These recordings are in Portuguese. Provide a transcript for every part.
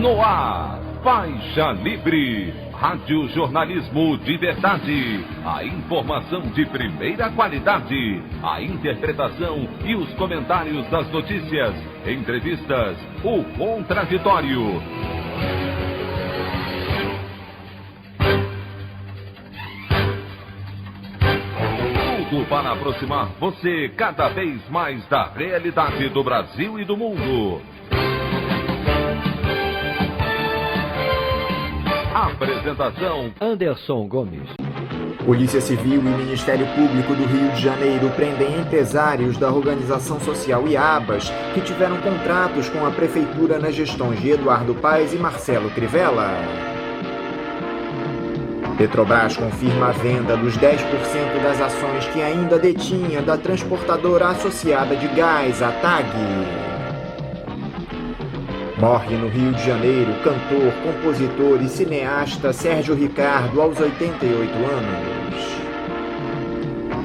No ar, Faixa Livre, rádio jornalismo de verdade, a informação de primeira qualidade, a interpretação e os comentários das notícias, entrevistas, o contraditório. Tudo para aproximar você cada vez mais da realidade do Brasil e do mundo. Apresentação: Anderson Gomes. Polícia Civil e Ministério Público do Rio de Janeiro prendem empresários da organização social IABAS que tiveram contratos com a Prefeitura nas gestões de Eduardo Paes e Marcelo Crivella. Petrobras confirma a venda dos 10% das ações que ainda detinha da transportadora associada de gás, a TAG. Morre no Rio de Janeiro cantor, compositor e cineasta Sérgio Ricardo, aos 88 anos.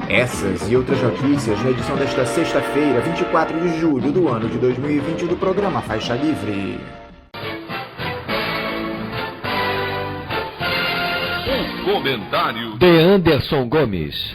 Essas e outras notícias na edição desta sexta-feira, 24 de julho do ano de 2020, do programa Faixa Livre. O comentário de Anderson Gomes.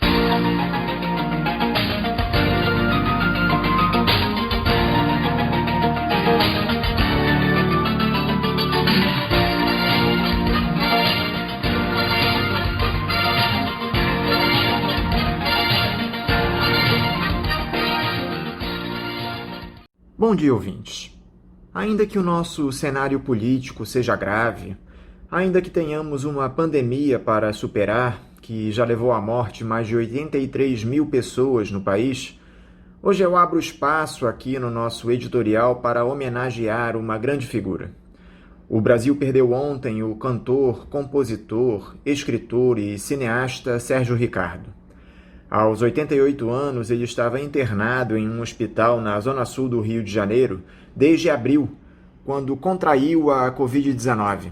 Bom dia, ouvintes. Ainda que o nosso cenário político seja grave, ainda que tenhamos uma pandemia para superar, que já levou à morte mais de 83 mil pessoas no país, hoje eu abro espaço aqui no nosso editorial para homenagear uma grande figura. O Brasil perdeu ontem o cantor, compositor, escritor e cineasta Sérgio Ricardo. Aos 88 anos, ele estava internado em um hospital na zona sul do Rio de Janeiro desde abril, quando contraiu a Covid-19.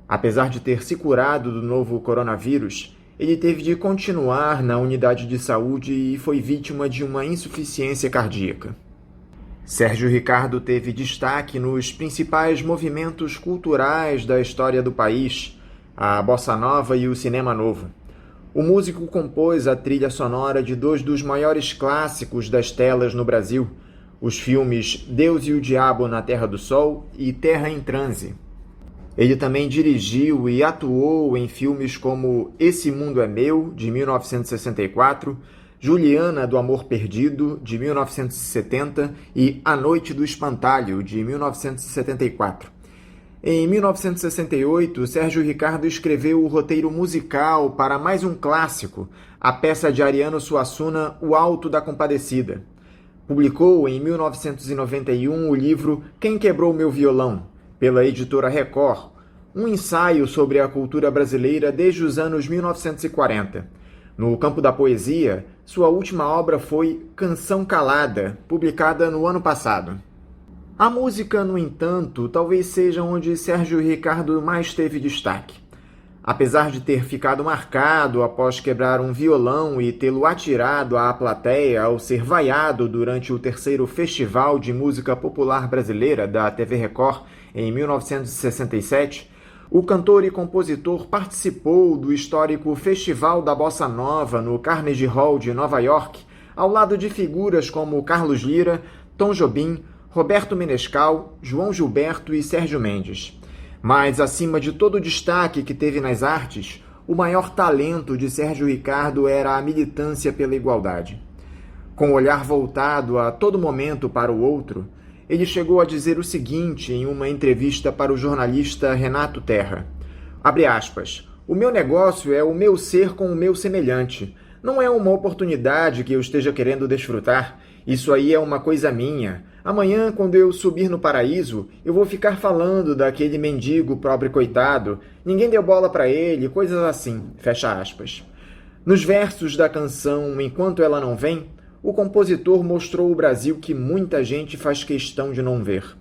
Apesar de ter se curado do novo coronavírus, ele teve de continuar na unidade de saúde e foi vítima de uma insuficiência cardíaca. Sérgio Ricardo teve destaque nos principais movimentos culturais da história do país, a bossa nova e o cinema novo. O músico compôs a trilha sonora de dois dos maiores clássicos das telas no Brasil, os filmes Deus e o Diabo na Terra do Sol e Terra em Transe. Ele também dirigiu e atuou em filmes como Esse Mundo é Meu, de 1964, Juliana do Amor Perdido, de 1970 e A Noite do Espantalho, de 1974. Em 1968, Sérgio Ricardo escreveu o roteiro musical para mais um clássico, a peça de Ariano Suassuna, O Alto da Compadecida. Publicou em 1991 o livro Quem Quebrou Meu Violão, pela editora Record, um ensaio sobre a cultura brasileira desde os anos 1940. No campo da poesia, sua última obra foi Canção Calada, publicada no ano passado. A música, no entanto, talvez seja onde Sérgio Ricardo mais teve destaque. Apesar de ter ficado marcado após quebrar um violão e tê-lo atirado à plateia ao ser vaiado durante o terceiro Festival de Música Popular Brasileira da TV Record em 1967, o cantor e compositor participou do histórico Festival da Bossa Nova no Carnegie Hall de Nova York, ao lado de figuras como Carlos Lyra, Tom Jobim, Roberto Menescal, João Gilberto e Sérgio Mendes. Mas, acima de todo o destaque que teve nas artes, o maior talento de Sérgio Ricardo era a militância pela igualdade. Com o olhar voltado a todo momento para o outro, ele chegou a dizer o seguinte em uma entrevista para o jornalista Renato Terra. Abre aspas, o meu negócio é o meu ser com o meu semelhante. Não é uma oportunidade que eu esteja querendo desfrutar. Isso aí é uma coisa minha. Amanhã, quando eu subir no paraíso, eu vou ficar falando daquele mendigo pobre coitado. Ninguém deu bola para ele, coisas assim. Fecha aspas. Nos versos da canção Enquanto Ela Não Vem, o compositor mostrou o Brasil que muita gente faz questão de não ver.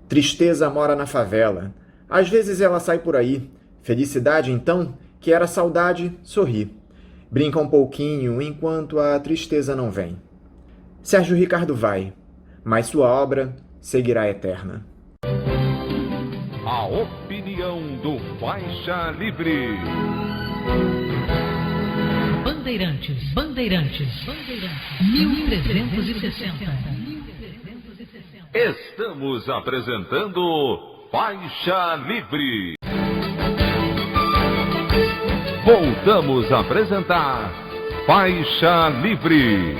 Tristeza mora na favela. Às vezes ela sai por aí. Felicidade, então, que era saudade, sorri. Brinca um pouquinho enquanto a tristeza não vem. Sérgio Ricardo vai, mas sua obra seguirá eterna. a opinião do Faixa Livre. Bandeirantes, 1360. Estamos apresentando Faixa Livre. Voltamos a apresentar Faixa Livre.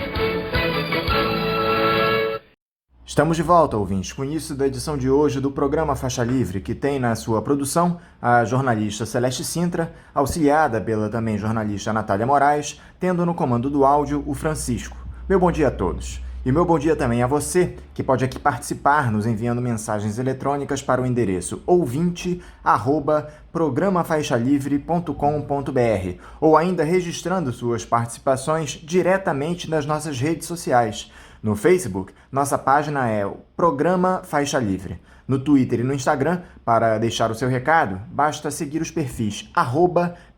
Estamos de volta, ouvintes, com o início da edição de hoje do programa Faixa Livre, que tem na sua produção a jornalista Celeste Sintra, auxiliada pela também jornalista Natália Moraes, tendo no comando do áudio o Francisco. Meu bom dia a todos. E meu bom dia também a você, que pode aqui participar nos enviando mensagens eletrônicas para o endereço ouvinte@programafaixalivre.com.br ou ainda registrando suas participações diretamente nas nossas redes sociais. No Facebook, nossa página é o Programa Faixa Livre. No Twitter e no Instagram, para deixar o seu recado, basta seguir os perfis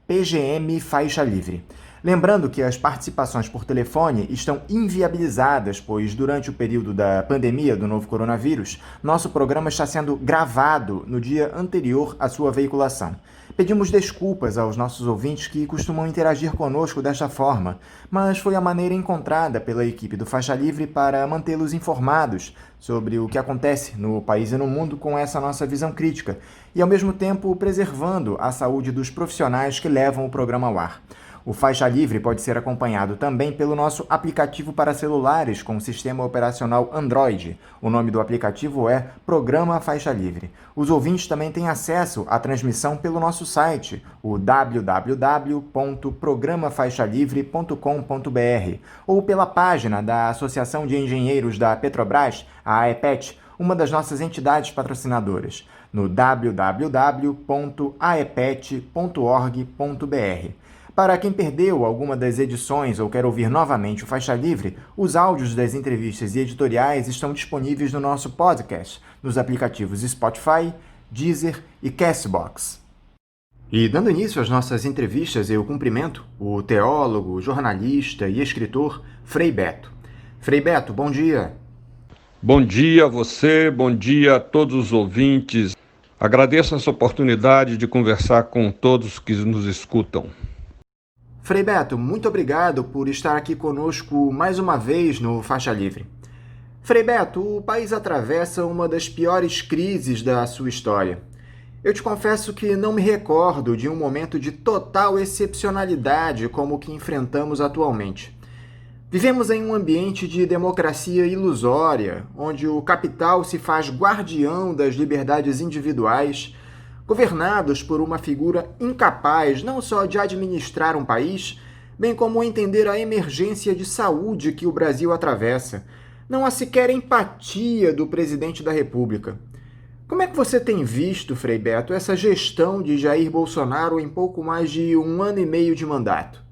@PGM Faixa Livre. Lembrando que as participações por telefone estão inviabilizadas, pois durante o período da pandemia do novo coronavírus, nosso programa está sendo gravado no dia anterior à sua veiculação. Pedimos desculpas aos nossos ouvintes que costumam interagir conosco desta forma, mas foi a maneira encontrada pela equipe do Faixa Livre para mantê-los informados sobre o que acontece no país e no mundo com essa nossa visão crítica, e ao mesmo tempo preservando a saúde dos profissionais que levam o programa ao ar. O Faixa Livre pode ser acompanhado também pelo nosso aplicativo para celulares com sistema operacional Android. O nome do aplicativo é Programa Faixa Livre. Os ouvintes também têm acesso à transmissão pelo nosso site, o www.programafaixalivre.com.br, ou pela página da Associação de Engenheiros da Petrobras, a AEPET, uma das nossas entidades patrocinadoras, no www.aepet.org.br. Para quem perdeu alguma das edições ou quer ouvir novamente o Faixa Livre, os áudios das entrevistas e editoriais estão disponíveis no nosso podcast, nos aplicativos Spotify, Deezer e Castbox. E dando início às nossas entrevistas, eu cumprimento o teólogo, jornalista e escritor Frei Beto. Frei Beto, bom dia. Bom dia a você, bom dia a todos os ouvintes. Agradeço essa oportunidade de conversar com todos que nos escutam. Frei Beto, muito obrigado por estar aqui conosco mais uma vez no Faixa Livre. Frei Beto, o país atravessa uma das piores crises da sua história. Eu te confesso que não me recordo de um momento de total excepcionalidade como o que enfrentamos atualmente. Vivemos em um ambiente de democracia ilusória, onde o capital se faz guardião das liberdades individuais, governados por uma figura incapaz não só de administrar um país, bem como entender a emergência de saúde que o Brasil atravessa. Não há sequer empatia do presidente da República. Como é que você tem visto, Frei Beto, essa gestão de Jair Bolsonaro em pouco mais de 1 ano e meio de mandato?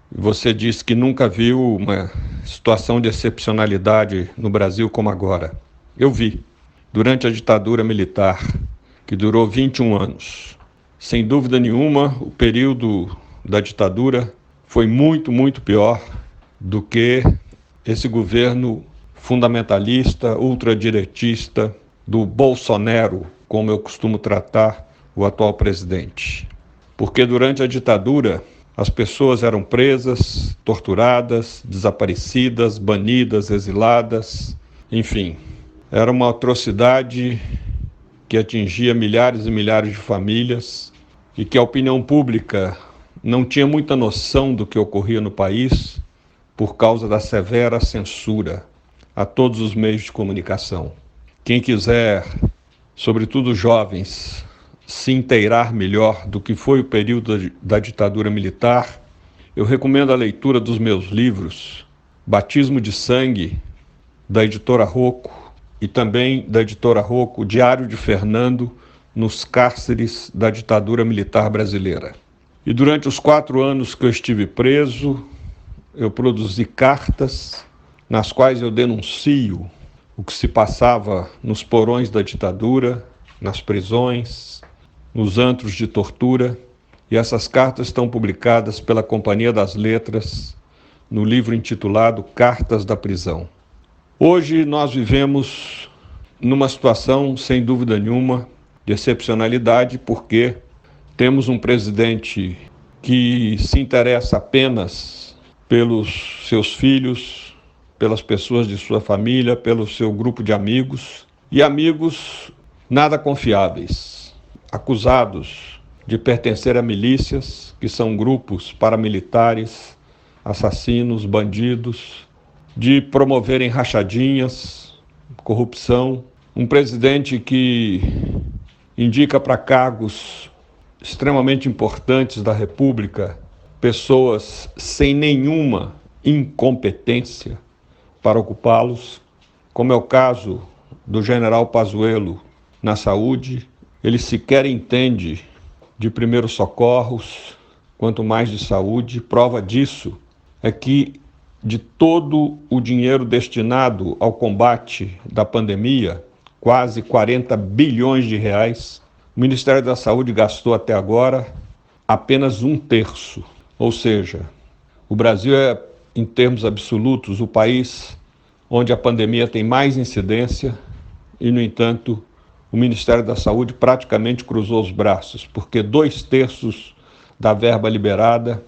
Você disse que nunca viu uma situação de excepcionalidade no Brasil como agora. Eu vi. Durante a ditadura militar, que durou 21 anos. Sem dúvida nenhuma, o período da ditadura foi muito, muito pior do que esse governo fundamentalista, ultradiretista, do Bolsonaro, como eu costumo tratar o atual presidente. Porque durante a ditadura, as pessoas eram presas, torturadas, desaparecidas, banidas, exiladas, enfim. Era uma atrocidade que atingia milhares e milhares de famílias e que a opinião pública não tinha muita noção do que ocorria no país por causa da severa censura a todos os meios de comunicação. Quem quiser, sobretudo jovens, se inteirar melhor do que foi o período da ditadura militar, eu recomendo a leitura dos meus livros, Batismo de Sangue, da editora Rocco, e também da editora Rocco, Diário de Fernando, nos cárceres da ditadura militar brasileira. E durante os 4 anos que eu estive preso, eu produzi cartas nas quais eu denuncio o que se passava nos porões da ditadura, nas prisões, nos antros de tortura, e essas cartas estão publicadas pela Companhia das Letras no livro intitulado Cartas da Prisão. Hoje nós vivemos numa situação, sem dúvida nenhuma, de excepcionalidade, porque temos um presidente que se interessa apenas pelos seus filhos, pelas pessoas de sua família, pelo seu grupo de amigos, e amigos nada confiáveis, acusados de pertencer a milícias, que são grupos paramilitares, assassinos, bandidos, de promoverem rachadinhas, corrupção. Um presidente que indica para cargos extremamente importantes da República pessoas sem nenhuma incompetência para ocupá-los, como é o caso do general Pazuello na saúde. Ele sequer entende de primeiros socorros, quanto mais de saúde. Prova disso é que de todo o dinheiro destinado ao combate da pandemia, quase 40 bilhões de reais, o Ministério da Saúde gastou até agora apenas 1/3. Ou seja, o Brasil é, em termos absolutos, o país onde a pandemia tem mais incidência e, no entanto, o Ministério da Saúde praticamente cruzou os braços, porque 2/3 da verba liberada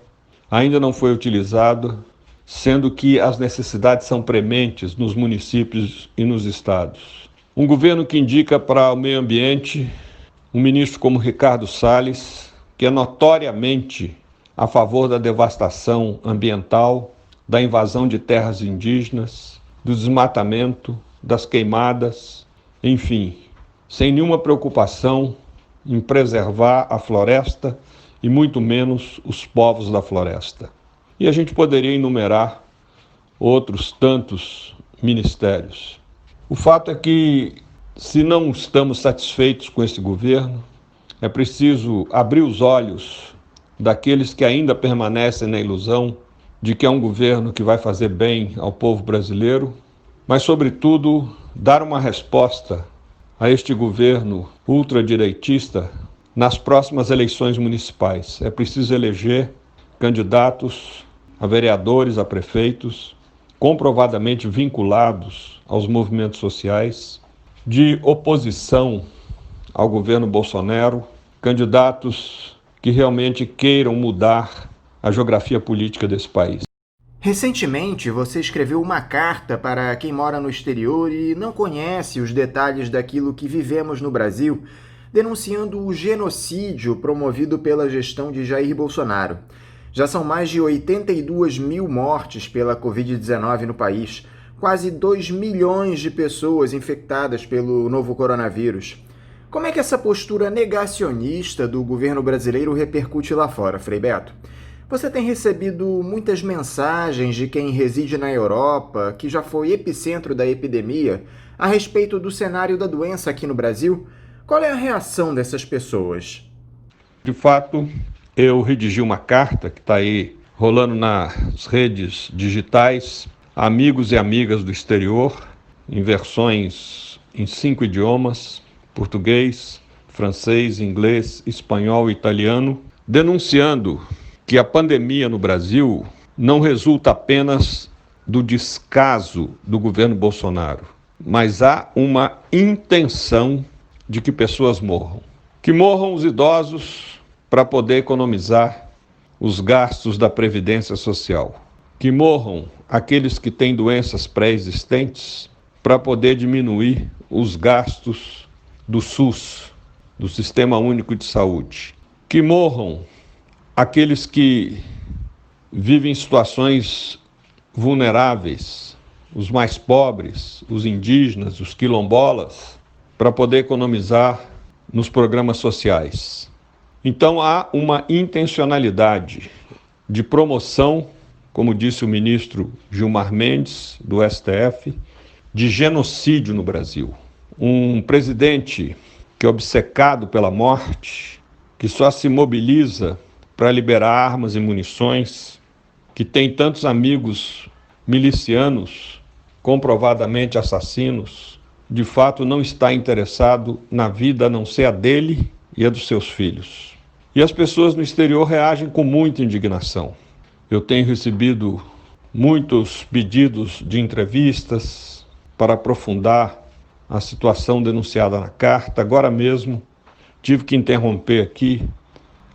ainda não foi utilizado, sendo que as necessidades são prementes nos municípios e nos estados. Um governo que indica para o meio ambiente um ministro como Ricardo Salles, que é notoriamente a favor da devastação ambiental, da invasão de terras indígenas, do desmatamento, das queimadas, enfim, sem nenhuma preocupação em preservar a floresta e muito menos os povos da floresta. E a gente poderia enumerar outros tantos ministérios. O fato é que, se não estamos satisfeitos com esse governo, é preciso abrir os olhos daqueles que ainda permanecem na ilusão de que é um governo que vai fazer bem ao povo brasileiro, mas, sobretudo, dar uma resposta a este governo ultradireitista nas próximas eleições municipais. É preciso eleger candidatos a vereadores, a prefeitos, comprovadamente vinculados aos movimentos sociais, de oposição ao governo Bolsonaro, candidatos que realmente queiram mudar a geografia política desse país. Recentemente, você escreveu uma carta para quem mora no exterior e não conhece os detalhes daquilo que vivemos no Brasil, denunciando o genocídio promovido pela gestão de Jair Bolsonaro. Já são mais de 82 mil mortes pela Covid-19 no país, quase 2 milhões de pessoas infectadas pelo novo coronavírus. Como é que essa postura negacionista do governo brasileiro repercute lá fora, Frei Beto? Você tem recebido muitas mensagens de quem reside na Europa, que já foi epicentro da epidemia, a respeito do cenário da doença aqui no Brasil? Qual é a reação dessas pessoas? De fato, eu redigi uma carta que está aí rolando nas redes digitais, a amigos e amigas do exterior, em versões em 5 idiomas, português, francês, inglês, espanhol e italiano, denunciando que a pandemia no Brasil não resulta apenas do descaso do governo Bolsonaro, mas há uma intenção de que pessoas morram. Que morram os idosos para poder economizar os gastos da Previdência Social. Que morram aqueles que têm doenças pré-existentes para poder diminuir os gastos do SUS, do Sistema Único de Saúde. Que morram aqueles que vivem em situações vulneráveis, os mais pobres, os indígenas, os quilombolas, para poder economizar nos programas sociais. Então há uma intencionalidade de promoção, como disse o ministro Gilmar Mendes, do STF, de genocídio no Brasil. Um presidente que é obcecado pela morte, que só se mobiliza para liberar armas e munições, que tem tantos amigos milicianos, comprovadamente assassinos, de fato não está interessado na vida a não ser a dele e a dos seus filhos. E as pessoas no exterior reagem com muita indignação. Eu tenho recebido muitos pedidos de entrevistas para aprofundar a situação denunciada na carta. Agora mesmo tive que interromper aqui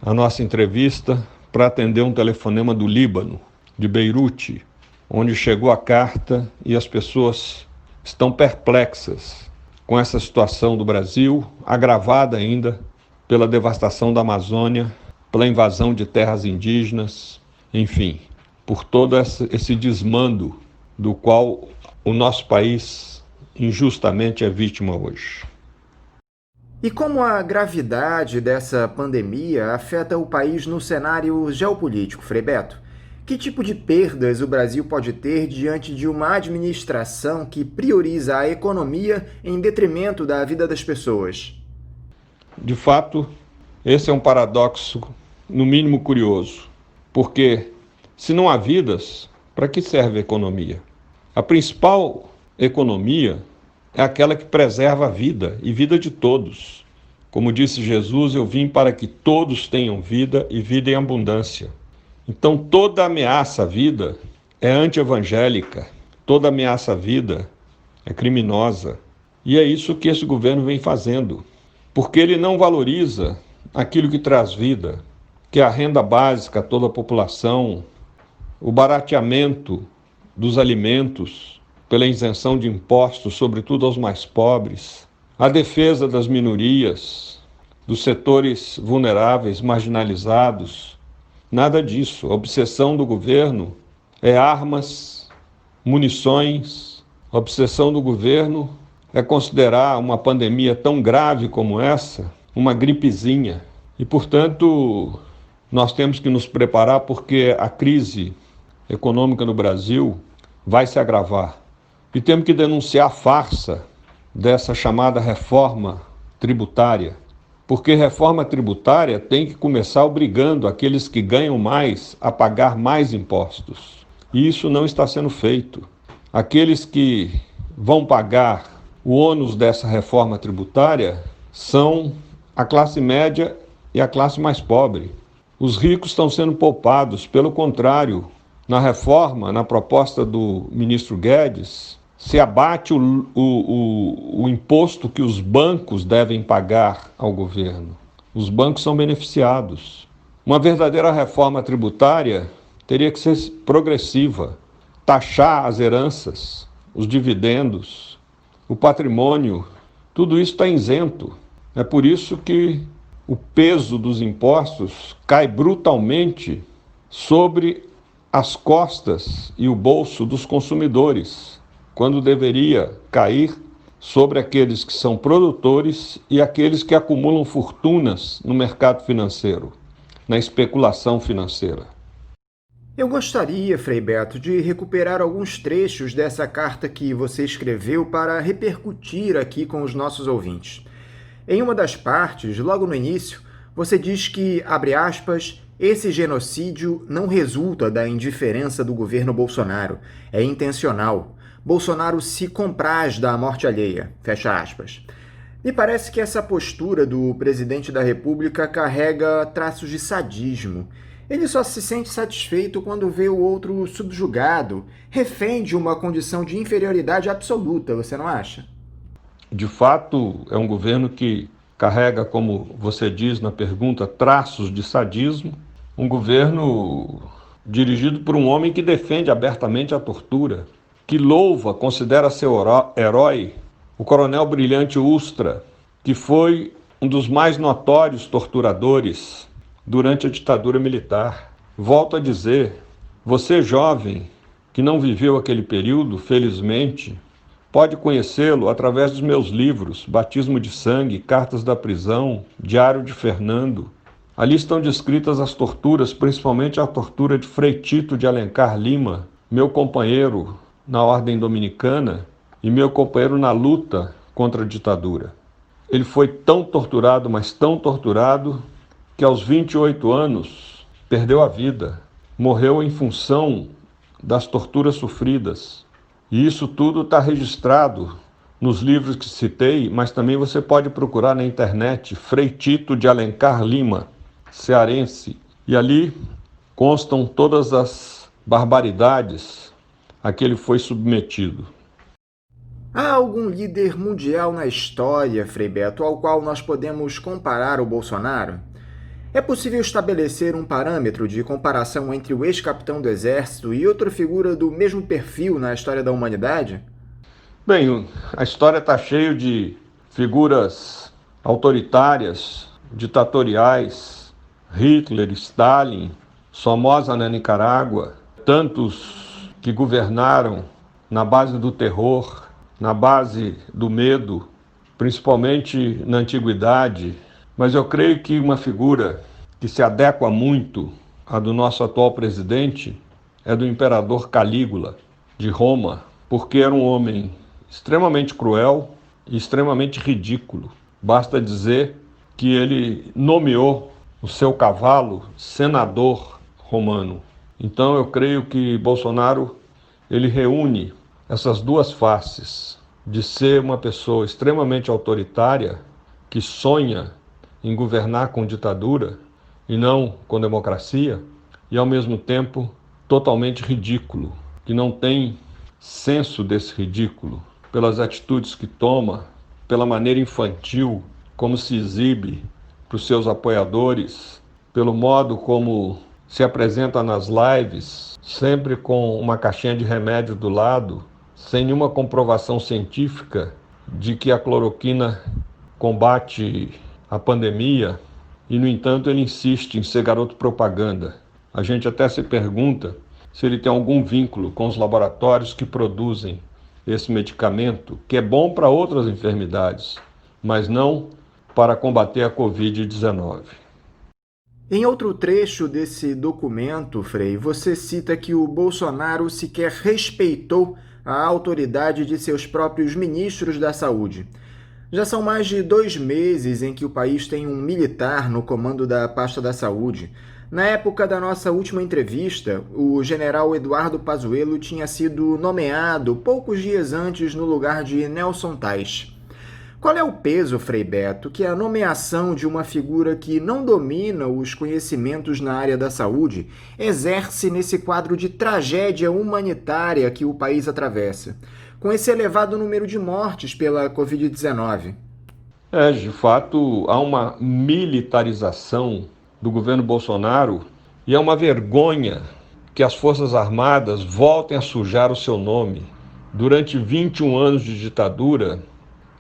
a nossa entrevista para atender um telefonema do Líbano, de Beirute, onde chegou a carta e as pessoas estão perplexas com essa situação do Brasil, agravada ainda pela devastação da Amazônia, pela invasão de terras indígenas, enfim, por todo esse desmando do qual o nosso país injustamente é vítima hoje. E como a gravidade dessa pandemia afeta o país no cenário geopolítico, Frei Beto? Que tipo de perdas o Brasil pode ter diante de uma administração que prioriza a economia em detrimento da vida das pessoas? De fato, esse é um paradoxo, no mínimo curioso, porque se não há vidas, para que serve a economia? A principal economia é aquela que preserva a vida e vida de todos. Como disse Jesus, eu vim para que todos tenham vida e vida em abundância. Então toda ameaça à vida é anti-evangélica, toda ameaça à vida é criminosa. E é isso que esse governo vem fazendo, porque ele não valoriza aquilo que traz vida, que é a renda básica a toda a população, o barateamento dos alimentos pela isenção de impostos, sobretudo aos mais pobres, a defesa das minorias, dos setores vulneráveis, marginalizados. Nada disso. A obsessão do governo é armas, munições. A obsessão do governo é considerar uma pandemia tão grave como essa uma gripezinha. E, portanto, nós temos que nos preparar porque a crise econômica no Brasil vai se agravar. E temos que denunciar a farsa dessa chamada reforma tributária. Porque reforma tributária tem que começar obrigando aqueles que ganham mais a pagar mais impostos. E isso não está sendo feito. Aqueles que vão pagar o ônus dessa reforma tributária são a classe média e a classe mais pobre. Os ricos estão sendo poupados. Pelo contrário, na reforma, na proposta do ministro Guedes, se abate o imposto que os bancos devem pagar ao governo. Os bancos são beneficiados. Uma verdadeira reforma tributária teria que ser progressiva, taxar as heranças, os dividendos, o patrimônio, tudo isso está isento. É por isso que o peso dos impostos cai brutalmente sobre as costas e o bolso dos consumidores, quando deveria cair sobre aqueles que são produtores e aqueles que acumulam fortunas no mercado financeiro, na especulação financeira. Eu gostaria, Frei Beto, de recuperar alguns trechos dessa carta que você escreveu para repercutir aqui com os nossos ouvintes. Em uma das partes, logo no início, você diz que, abre aspas, esse genocídio não resulta da indiferença do governo Bolsonaro, é intencional. Bolsonaro se compraz da morte alheia, fecha aspas. Me parece que essa postura do presidente da República carrega traços de sadismo. Ele só se sente satisfeito quando vê o outro subjugado, refém de uma condição de inferioridade absoluta, você não acha? De fato, é um governo que carrega, como você diz na pergunta, traços de sadismo. Um governo dirigido por um homem que defende abertamente a tortura, que louva, considera seu herói, o coronel Brilhante Ustra, que foi um dos mais notórios torturadores durante a ditadura militar. Volto a dizer, você jovem, que não viveu aquele período, felizmente, pode conhecê-lo através dos meus livros, Batismo de Sangue, Cartas da Prisão, Diário de Fernando. Ali estão descritas as torturas, principalmente a tortura de Frei Tito de Alencar Lima, meu companheiro na Ordem Dominicana e meu companheiro na luta contra a ditadura. Ele foi tão torturado, mas tão torturado, que aos 28 anos perdeu a vida, morreu em função das torturas sofridas. E isso tudo está registrado nos livros que citei, mas também você pode procurar na internet Frei Tito de Alencar Lima, cearense, e ali constam todas as barbaridades a que ele foi submetido. Há algum líder mundial na história, Frei Beto, ao qual nós podemos comparar o Bolsonaro? É possível estabelecer um parâmetro de comparação entre o ex-capitão do Exército e outra figura do mesmo perfil na história da humanidade? Bem, a história está cheia de figuras autoritárias, ditatoriais, Hitler, Stalin, Somoza na Nicarágua, tantos que governaram na base do terror, na base do medo, principalmente na antiguidade. Mas eu creio que uma figura que se adequa muito à do nosso atual presidente é do imperador Calígula, de Roma, porque era um homem extremamente cruel e extremamente ridículo. Basta dizer que ele nomeou o seu cavalo senador romano. Então eu creio que Bolsonaro ele reúne essas duas faces de ser uma pessoa extremamente autoritária que sonha em governar com ditadura e não com democracia, e ao mesmo tempo totalmente ridículo, que não tem senso desse ridículo, pelas atitudes que toma, pela maneira infantil como se exibe para os seus apoiadores, pelo modo como se apresenta nas lives, sempre com uma caixinha de remédio do lado, sem nenhuma comprovação científica de que a cloroquina combate a pandemia, e no entanto ele insiste em ser garoto propaganda. A gente até se pergunta se ele tem algum vínculo com os laboratórios que produzem esse medicamento, que é bom para outras enfermidades, mas não para combater a Covid-19. Em outro trecho desse documento, Frei, você cita que o Bolsonaro sequer respeitou a autoridade de seus próprios ministros da Saúde. Já são mais de 2 meses em que o país tem um militar no comando da pasta da saúde. Na época da nossa última entrevista, o general Eduardo Pazuello tinha sido nomeado poucos dias antes no lugar de Nelson Tais. Qual é o peso, Frei Beto, que a nomeação de uma figura que não domina os conhecimentos na área da saúde exerce nesse quadro de tragédia humanitária que o país atravessa, com esse elevado número de mortes pela Covid-19? De fato, há uma militarização do governo Bolsonaro e é uma vergonha que as Forças Armadas voltem a sujar o seu nome. Durante 21 anos de ditadura,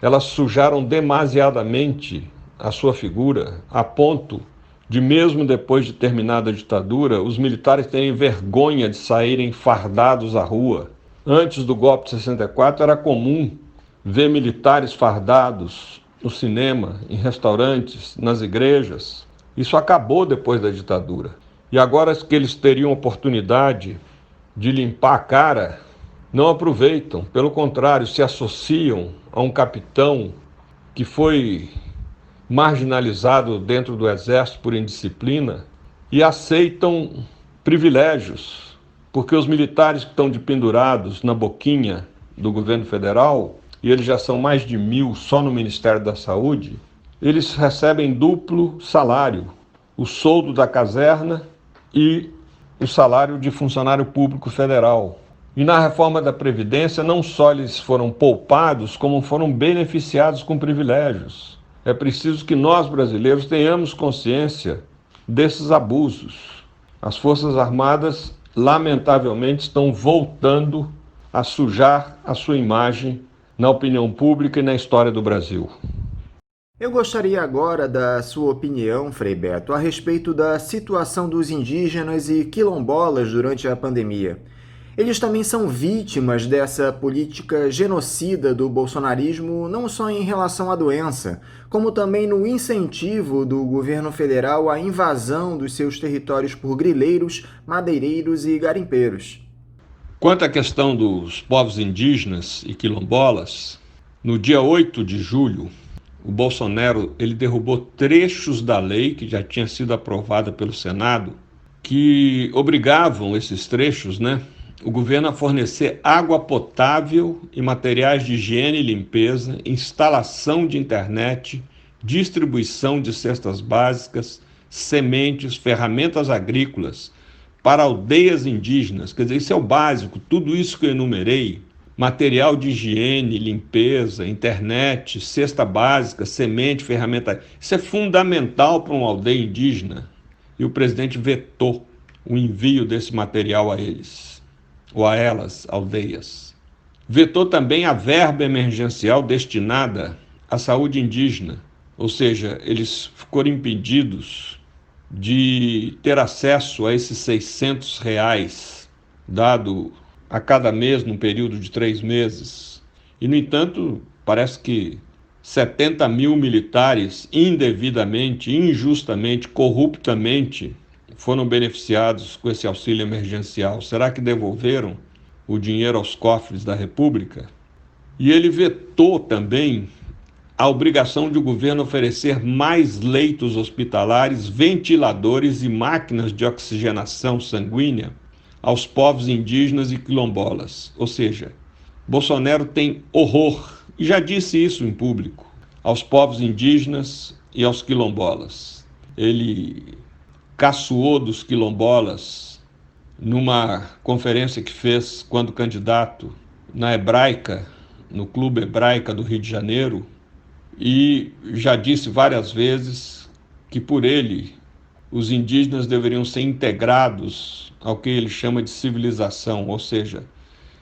elas sujaram demasiadamente a sua figura, a ponto de, mesmo depois de terminada a ditadura, os militares terem vergonha de saírem fardados à rua. Antes do golpe de 64, era comum ver militares fardados no cinema, em restaurantes, nas igrejas. Isso acabou depois da ditadura. E agora que eles teriam oportunidade de limpar a cara, não aproveitam. Pelo contrário, se associam a um capitão que foi marginalizado dentro do Exército por indisciplina e aceitam privilégios, porque os militares que estão pendurados na boquinha do governo federal, e eles já são mais de 1.000 só no Ministério da Saúde, eles recebem duplo salário, o soldo da caserna e o salário de funcionário público federal. E na reforma da Previdência, não só eles foram poupados, como foram beneficiados com privilégios. É preciso que nós, brasileiros, tenhamos consciência desses abusos. As Forças Armadas, lamentavelmente, estão voltando a sujar a sua imagem na opinião pública e na história do Brasil. Eu gostaria agora da sua opinião, Frei Beto, a respeito da situação dos indígenas e quilombolas durante a pandemia. Eles também são vítimas dessa política genocida do bolsonarismo, não só em relação à doença, como também no incentivo do governo federal à invasão dos seus territórios por grileiros, madeireiros e garimpeiros. Quanto à questão dos povos indígenas e quilombolas, no dia 8 de julho, o Bolsonaro ele derrubou trechos da lei que já tinha sido aprovada pelo Senado, que obrigavam esses trechos, o governo a fornecer água potável e materiais de higiene e limpeza, instalação de internet, distribuição de cestas básicas, sementes, ferramentas agrícolas para aldeias indígenas. Quer dizer, isso é o básico, tudo isso que eu enumerei material de higiene, limpeza, internet, cesta básica, semente, ferramenta. Isso é fundamental para uma aldeia indígena. E o presidente vetou o envio desse material a eles, ou a elas, aldeias. Vetou também a verba emergencial destinada à saúde indígena, ou seja, eles foram impedidos de ter acesso a esses R$ 600 dado a cada mês num período de 3 meses. E, no entanto, parece que 70 mil militares indevidamente, injustamente, corruptamente foram beneficiados com esse auxílio emergencial. Será que devolveram o dinheiro aos cofres da República? E ele vetou também a obrigação de o governo oferecer mais leitos hospitalares, ventiladores e máquinas de oxigenação sanguínea aos povos indígenas e quilombolas. Ou seja, Bolsonaro tem horror, e já disse isso em público, aos povos indígenas e aos quilombolas. Ele caçoou dos quilombolas numa conferência que fez quando candidato na Hebraica, no Clube Hebraica do Rio de Janeiro, e já disse várias vezes que por ele os indígenas deveriam ser integrados ao que ele chama de civilização, ou seja,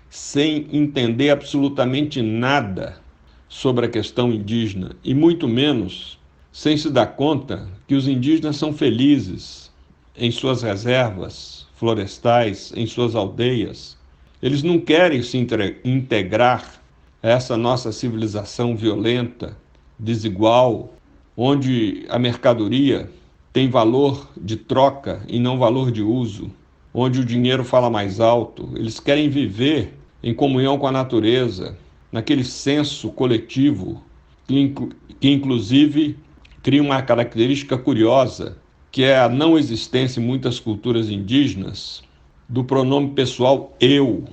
sem entender absolutamente nada sobre a questão indígena e muito menos sem se dar conta que os indígenas são felizes em suas reservas florestais, em suas aldeias. Eles não querem se integrar a essa nossa civilização violenta, desigual, onde a mercadoria tem valor de troca e não valor de uso, onde o dinheiro fala mais alto. Eles querem viver em comunhão com a natureza, naquele senso coletivo que inclusive cria uma característica curiosa, que é a não existência em muitas culturas indígenas do pronome pessoal eu.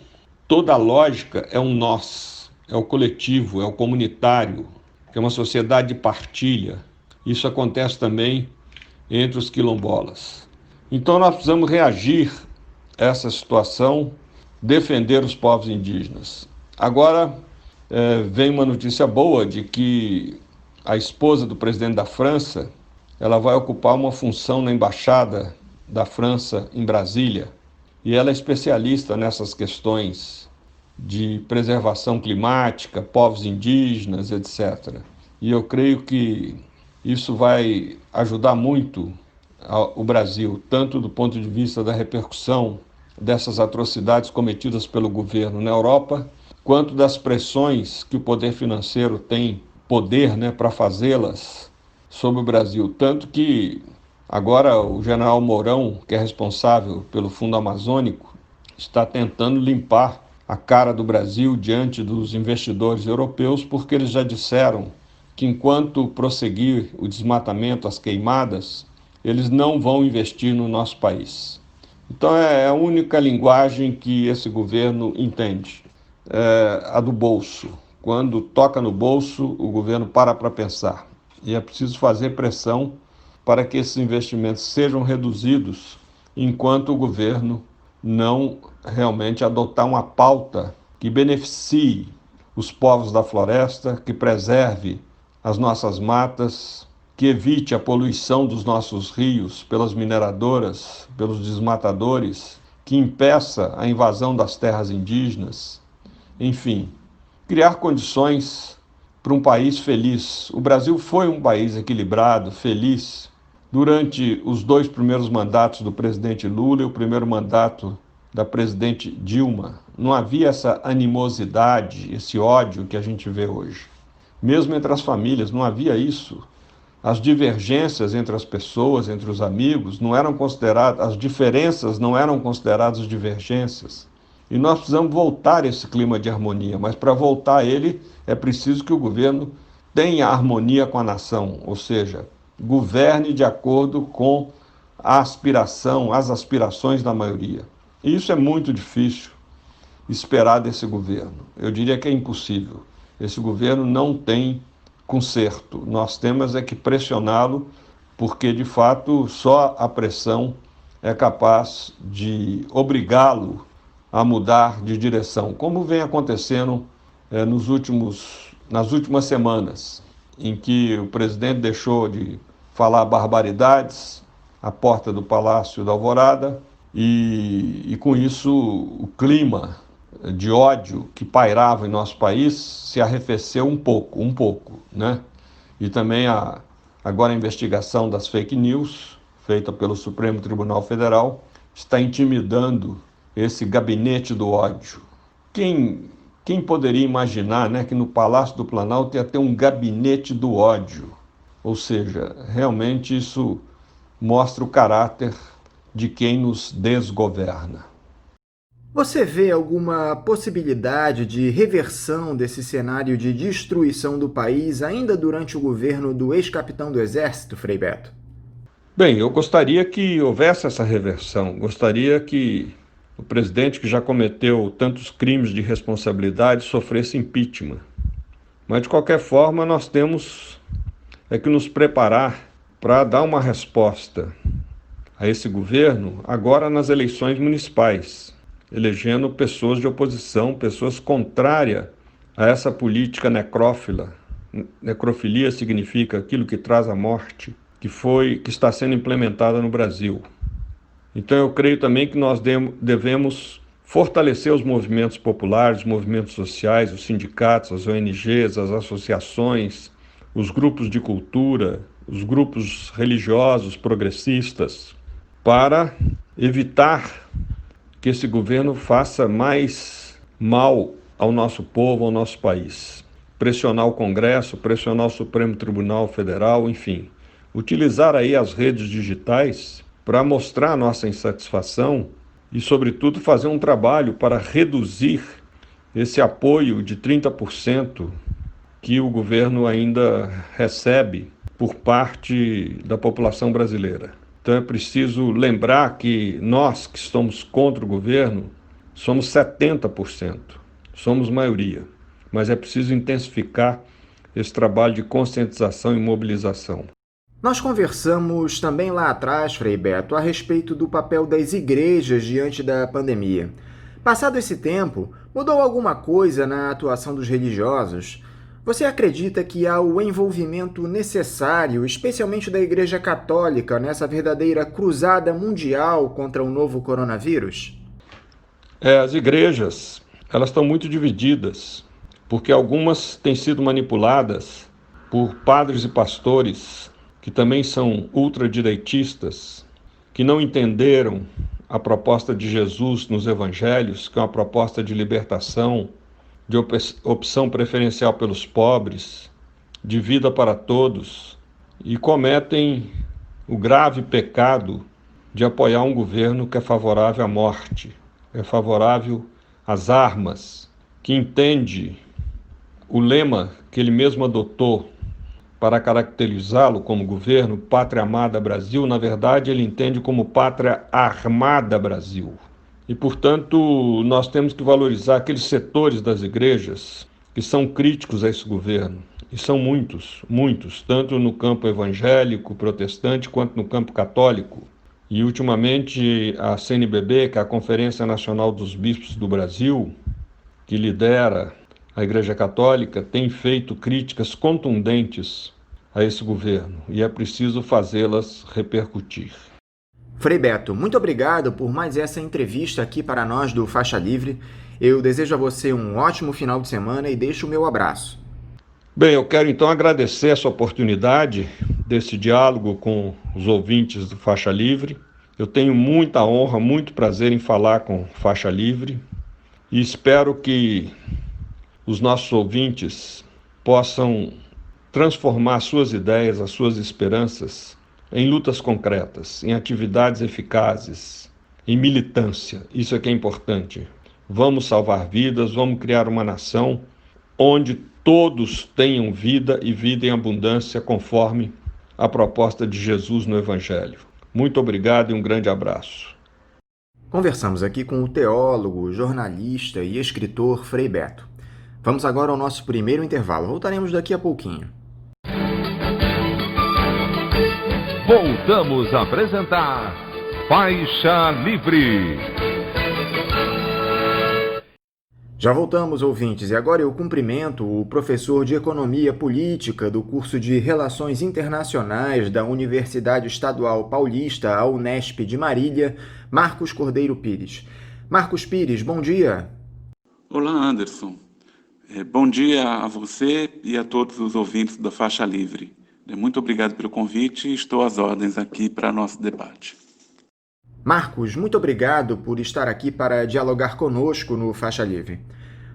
Toda a lógica é um nós, é o coletivo, é o comunitário, que é uma sociedade de partilha. Isso acontece também entre os quilombolas. Então nós precisamos reagir a essa situação, defender os povos indígenas. Agora vem uma notícia boa de que a esposa do presidente da França, ela vai ocupar uma função na embaixada da França em Brasília, e ela é especialista nessas questões de preservação climática, povos indígenas, etc. E eu creio que isso vai ajudar muito o Brasil, tanto do ponto de vista da repercussão dessas atrocidades cometidas pelo governo na Europa, quanto das pressões que o poder financeiro tem poder, para fazê-las sobre o Brasil. Tanto que agora o general Mourão, que é responsável pelo Fundo Amazônico, está tentando limpar a cara do Brasil diante dos investidores europeus, porque eles já disseram que enquanto prosseguir o desmatamento, as queimadas, eles não vão investir no nosso país. Então é a única linguagem que esse governo entende, a do bolso. Quando toca no bolso, o governo para pensar. E é preciso fazer pressão para que esses investimentos sejam reduzidos, enquanto o governo não realmente adotar uma pauta que beneficie os povos da floresta, que preserve as nossas matas, que evite a poluição dos nossos rios pelas mineradoras, pelos desmatadores, que impeça a invasão das terras indígenas, enfim, criar condições para um país feliz. O Brasil foi um país equilibrado, feliz, durante os 2 primeiros mandatos do presidente Lula e o primeiro mandato da presidente Dilma. Não havia essa animosidade, esse ódio que a gente vê hoje. Mesmo entre as famílias, não havia isso. As divergências entre as pessoas, entre os amigos, não eram consideradas, as diferenças não eram consideradas divergências. E nós precisamos voltar a esse clima de harmonia, mas para voltar a ele é preciso que o governo tenha harmonia com a nação, ou seja, governe de acordo com a aspiração, as aspirações da maioria. E isso é muito difícil esperar desse governo. Eu diria que é impossível. Esse governo não tem conserto. Nós temos é que pressioná-lo, porque de fato só a pressão é capaz de obrigá-lo a mudar de direção, como vem acontecendo nas últimas semanas, em que o presidente deixou de falar barbaridades à porta do Palácio da Alvorada e com isso o clima de ódio que pairava em nosso país se arrefeceu um pouco, né? E também agora a investigação das fake news, feita pelo Supremo Tribunal Federal, está intimidando esse gabinete do ódio. Quem poderia imaginar, né, que no Palácio do Planalto ia ter um gabinete do ódio? Ou seja, realmente isso mostra o caráter de quem nos desgoverna. Você vê alguma possibilidade de reversão desse cenário de destruição do país ainda durante o governo do ex-capitão do Exército, Frei Beto? Bem, eu gostaria que houvesse essa reversão. Gostaria que o presidente, que já cometeu tantos crimes de responsabilidade, sofresse impeachment. Mas, de qualquer forma, nós temos que nos preparar para dar uma resposta a esse governo agora nas eleições municipais, elegendo pessoas de oposição, pessoas contrárias a essa política necrófila. Necrofilia significa aquilo que traz a morte, que está sendo implementada no Brasil. Então eu creio também que nós devemos fortalecer os movimentos populares, os movimentos sociais, os sindicatos, as ONGs, as associações, os grupos de cultura, os grupos religiosos progressistas, para evitar que esse governo faça mais mal ao nosso povo, ao nosso país. Pressionar o Congresso, pressionar o Supremo Tribunal Federal, enfim. Utilizar aí as redes digitais para mostrar a nossa insatisfação e, sobretudo, fazer um trabalho para reduzir esse apoio de 30% que o governo ainda recebe por parte da população brasileira. Então é preciso lembrar que nós que estamos contra o governo somos 70%, somos maioria, mas é preciso intensificar esse trabalho de conscientização e mobilização. Nós conversamos também lá atrás, Frei Beto, a respeito do papel das igrejas diante da pandemia. Passado esse tempo, mudou alguma coisa na atuação dos religiosos? Você acredita que há o envolvimento necessário, especialmente da Igreja Católica, nessa verdadeira cruzada mundial contra o novo coronavírus? As igrejas, elas estão muito divididas, porque algumas têm sido manipuladas por padres e pastores que também são ultradireitistas, que não entenderam a proposta de Jesus nos evangelhos, que é uma proposta de libertação, de opção preferencial pelos pobres, de vida para todos, e cometem o grave pecado de apoiar um governo que é favorável à morte, é favorável às armas, que entende o lema que ele mesmo adotou para caracterizá-lo como governo, Pátria Amada Brasil. Na verdade, ele entende como Pátria Armada Brasil. E, portanto, nós temos que valorizar aqueles setores das igrejas que são críticos a esse governo. E são muitos, tanto no campo evangélico, protestante, quanto no campo católico. E, ultimamente, a CNBB, que é a Conferência Nacional dos Bispos do Brasil, que lidera a Igreja Católica, tem feito críticas contundentes a esse governo. E é preciso fazê-las repercutir. Frei Beto, muito obrigado por mais essa entrevista aqui para nós do Faixa Livre. Eu desejo a você um ótimo final de semana e deixo o meu abraço. Bem, eu quero então agradecer essa oportunidade desse diálogo com os ouvintes do Faixa Livre. Eu tenho muita honra, muito prazer em falar com Faixa Livre e espero que os nossos ouvintes possam transformar suas ideias, as suas esperanças em lutas concretas, em atividades eficazes, em militância. Isso é que é importante. Vamos salvar vidas, vamos criar uma nação onde todos tenham vida e vida em abundância, conforme a proposta de Jesus no Evangelho. Muito obrigado e um grande abraço. Conversamos aqui com o teólogo, jornalista e escritor Frei Beto. Vamos agora ao nosso primeiro intervalo. Voltaremos daqui a pouquinho. Voltamos a apresentar Faixa Livre. Já voltamos, ouvintes, e agora eu cumprimento o professor de Economia Política do curso de Relações Internacionais da Universidade Estadual Paulista, a Unesp de Marília, Marcos Cordeiro Pires. Marcos Pires, bom dia. Olá, Anderson. Bom dia a você e a todos os ouvintes da Faixa Livre. Muito obrigado pelo convite e estou às ordens aqui para nosso debate. Marcos, muito obrigado por estar aqui para dialogar conosco no Faixa Livre.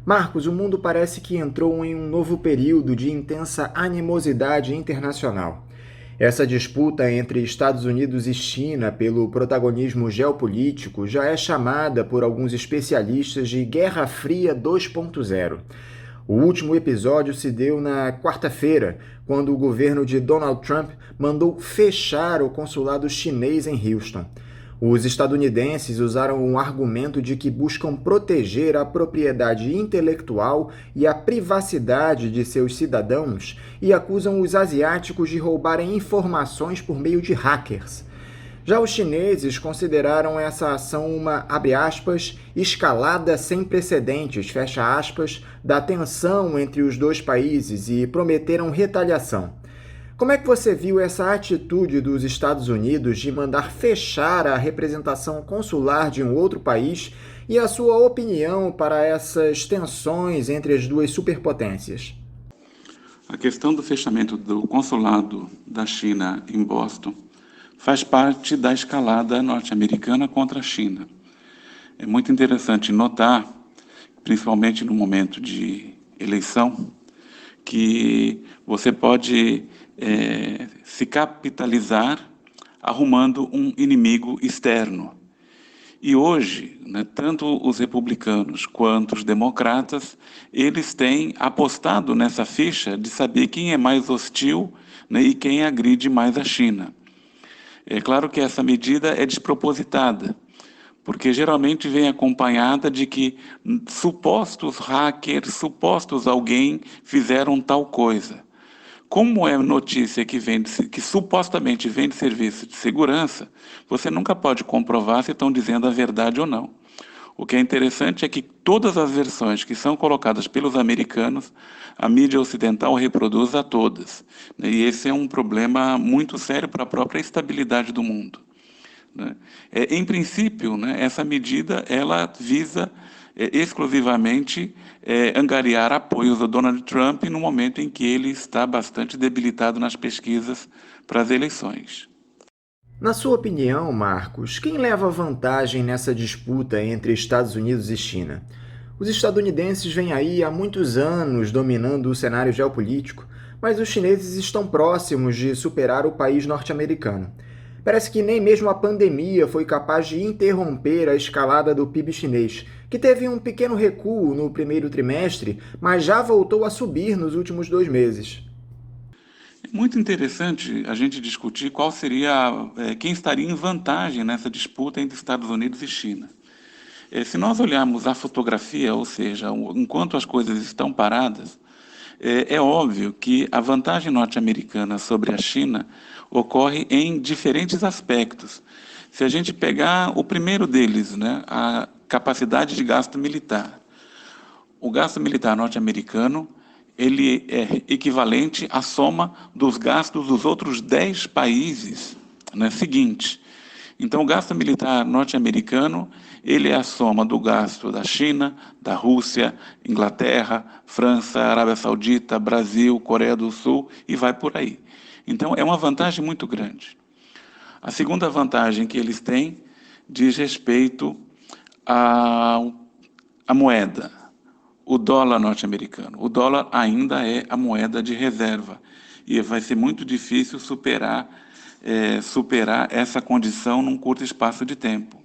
Marcos, o mundo parece que entrou em um novo período de intensa animosidade internacional. Essa disputa entre Estados Unidos e China pelo protagonismo geopolítico já é chamada por alguns especialistas de Guerra Fria 2.0. O último episódio se deu na quarta-feira, quando o governo de Donald Trump mandou fechar o consulado chinês em Houston. Os estadunidenses usaram um argumento de que buscam proteger a propriedade intelectual e a privacidade de seus cidadãos e acusam os asiáticos de roubarem informações por meio de hackers. Já os chineses consideraram essa ação uma, abre aspas, escalada sem precedentes, fecha aspas, da tensão entre os dois países e prometeram retaliação. Como é que você viu essa atitude dos Estados Unidos de mandar fechar a representação consular de um outro país e a sua opinião para essas tensões entre as duas superpotências? A questão do fechamento do consulado da China em Boston faz parte da escalada norte-americana contra a China. É muito interessante notar, principalmente no momento de eleição, que você pode se capitalizar arrumando um inimigo externo. E hoje, tanto os republicanos quanto os democratas, eles têm apostado nessa ficha de saber quem é mais hostil, e quem agride mais a China. É claro que essa medida é despropositada, porque geralmente vem acompanhada de que supostos hackers, supostos alguém fizeram tal coisa. Como é notícia que supostamente vem de serviço de segurança, você nunca pode comprovar se estão dizendo a verdade ou não. O que é interessante é que todas as versões que são colocadas pelos americanos, a mídia ocidental reproduz a todas. E esse é um problema muito sério para a própria estabilidade do mundo. Em princípio, essa medida ela visa exclusivamente angariar apoios do Donald Trump no momento em que ele está bastante debilitado nas pesquisas para as eleições. Na sua opinião, Marcos, quem leva vantagem nessa disputa entre Estados Unidos e China? Os estadunidenses vêm aí há muitos anos dominando o cenário geopolítico, mas os chineses estão próximos de superar o país norte-americano. Parece que nem mesmo a pandemia foi capaz de interromper a escalada do PIB chinês, que teve um pequeno recuo no primeiro trimestre, mas já voltou a subir nos últimos 2 meses. É muito interessante a gente discutir qual seria, quem estaria em vantagem nessa disputa entre Estados Unidos e China. Se nós olharmos a fotografia, ou seja, enquanto as coisas estão paradas, é óbvio que a vantagem norte-americana sobre a China ocorre em diferentes aspectos. Se a gente pegar o primeiro deles, a capacidade de gasto militar. O gasto militar norte-americano ele é equivalente à soma dos gastos dos outros 10 países seguintes. Então, o gasto militar norte-americano ele é a soma do gasto da China, da Rússia, Inglaterra, França, Arábia Saudita, Brasil, Coreia do Sul e vai por aí. Então, é uma vantagem muito grande. A segunda vantagem que eles têm diz respeito à moeda, o dólar norte-americano. O dólar ainda é a moeda de reserva e vai ser muito difícil superar essa condição num curto espaço de tempo.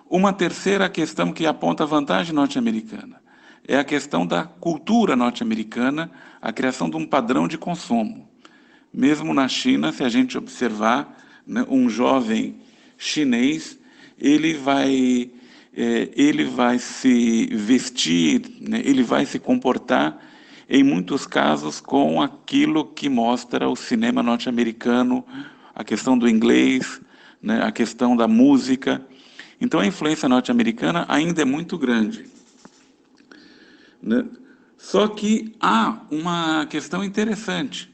Uma terceira questão que aponta a vantagem norte-americana é a questão da cultura norte-americana, a criação de um padrão de consumo. Mesmo na China, se a gente observar, um jovem chinês, ele vai se vestir, ele vai se comportar, em muitos casos, com aquilo que mostra o cinema norte-americano, a questão do inglês, a questão da música. Então, a influência norte-americana ainda é muito grande. né? Só que há uma questão interessante.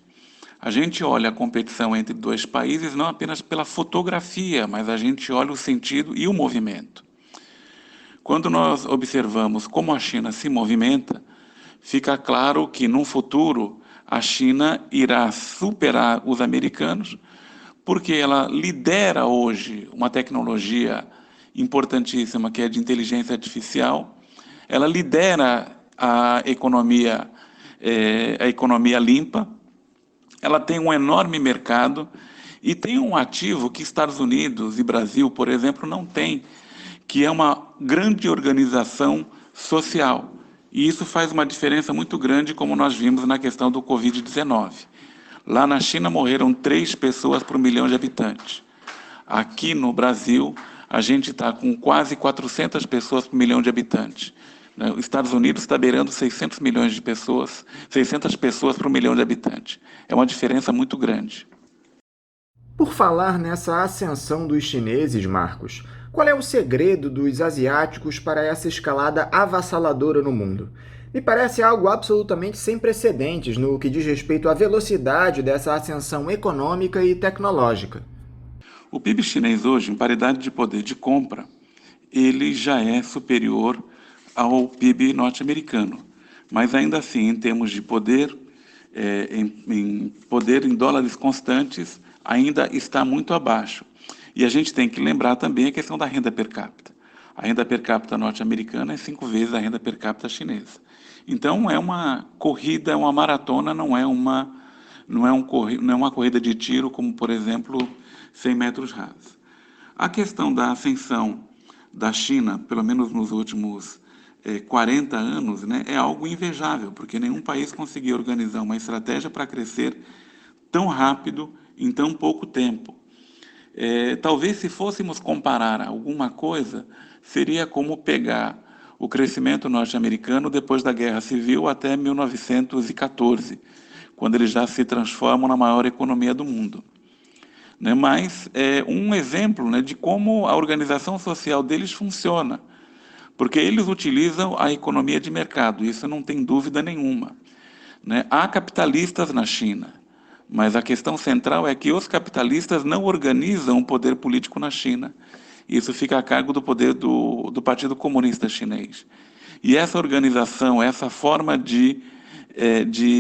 A gente olha a competição entre dois países não apenas pela fotografia, mas a gente olha o sentido e o movimento. Quando nós observamos como a China se movimenta, fica claro que, no futuro, a China irá superar os americanos, porque ela lidera hoje uma tecnologia importantíssima, que é de inteligência artificial. Ela lidera a economia limpa. Ela tem um enorme mercado e tem um ativo que Estados Unidos e Brasil, por exemplo, não têm, que é uma grande organização social. E isso faz uma diferença muito grande, como nós vimos na questão do Covid-19. Lá na China morreram 3 pessoas por 1 milhão de habitantes. Aqui no Brasil, a gente está com quase 400 pessoas por 1 milhão de habitantes. Os Estados Unidos está beirando 600 milhões de pessoas, 600 pessoas por 1 milhão de habitantes. É uma diferença muito grande. Por falar nessa ascensão dos chineses, Marcos, qual é o segredo dos asiáticos para essa escalada avassaladora no mundo? Me parece algo absolutamente sem precedentes no que diz respeito à velocidade dessa ascensão econômica e tecnológica. O PIB chinês hoje, em paridade de poder de compra, ele já é superior ao PIB norte-americano. Mas ainda assim, em termos de poder, poder em dólares constantes, ainda está muito abaixo. E a gente tem que lembrar também a questão da renda per capita. A renda per capita norte-americana é 5 vezes a renda per capita chinesa. Então, é uma corrida, é uma maratona, não é uma corrida de tiro, como, por exemplo, 100 metros rasos. A questão da ascensão da China, pelo menos nos últimos 40 anos, né, é algo invejável, porque nenhum país conseguiu organizar uma estratégia para crescer tão rápido em tão pouco tempo. Talvez, se fôssemos comparar alguma coisa, seria como pegar o crescimento norte-americano depois da Guerra Civil até 1914, quando eles já se transformam na maior economia do mundo. Né? Mas é um exemplo, né, de como a organização social deles funciona, porque eles utilizam a economia de mercado, isso não tem dúvida nenhuma. Né? Há capitalistas na China, mas a questão central é que os capitalistas não organizam o poder político na China. Isso fica a cargo do poder do Partido Comunista Chinês. E essa organização, essa forma de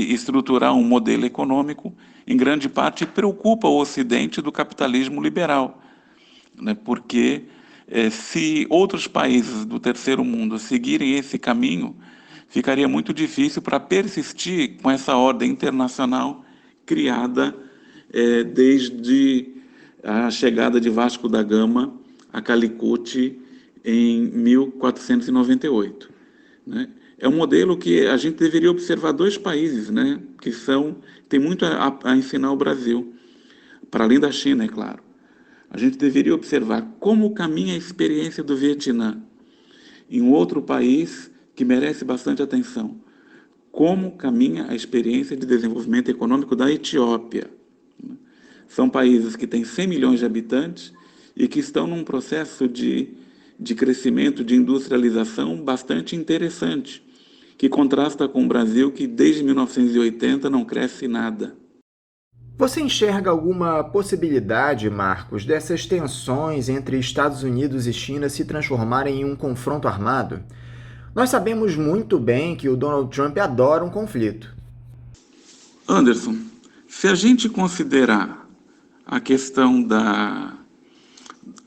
estruturar um modelo econômico, em grande parte, preocupa o Ocidente do capitalismo liberal. Né? Porque se outros países do terceiro mundo seguirem esse caminho, ficaria muito difícil para persistir com essa ordem internacional criada desde a chegada de Vasco da Gama a Calicut em 1498. Né? É um modelo que a gente deveria observar 2 países, né, que tem muito a ensinar o Brasil, para além da China, é claro. A gente deveria observar como caminha a experiência do Vietnã, em um outro país que merece bastante atenção. Como caminha a experiência de desenvolvimento econômico da Etiópia. São países que têm 100 milhões de habitantes e que estão num processo de crescimento, de industrialização bastante interessante, que contrasta com o Brasil, que desde 1980 não cresce nada. Você enxerga alguma possibilidade, Marcos, dessas tensões entre Estados Unidos e China se transformarem em um confronto armado? Nós sabemos muito bem que o Donald Trump adora um conflito. Anderson, se a gente considerar a questão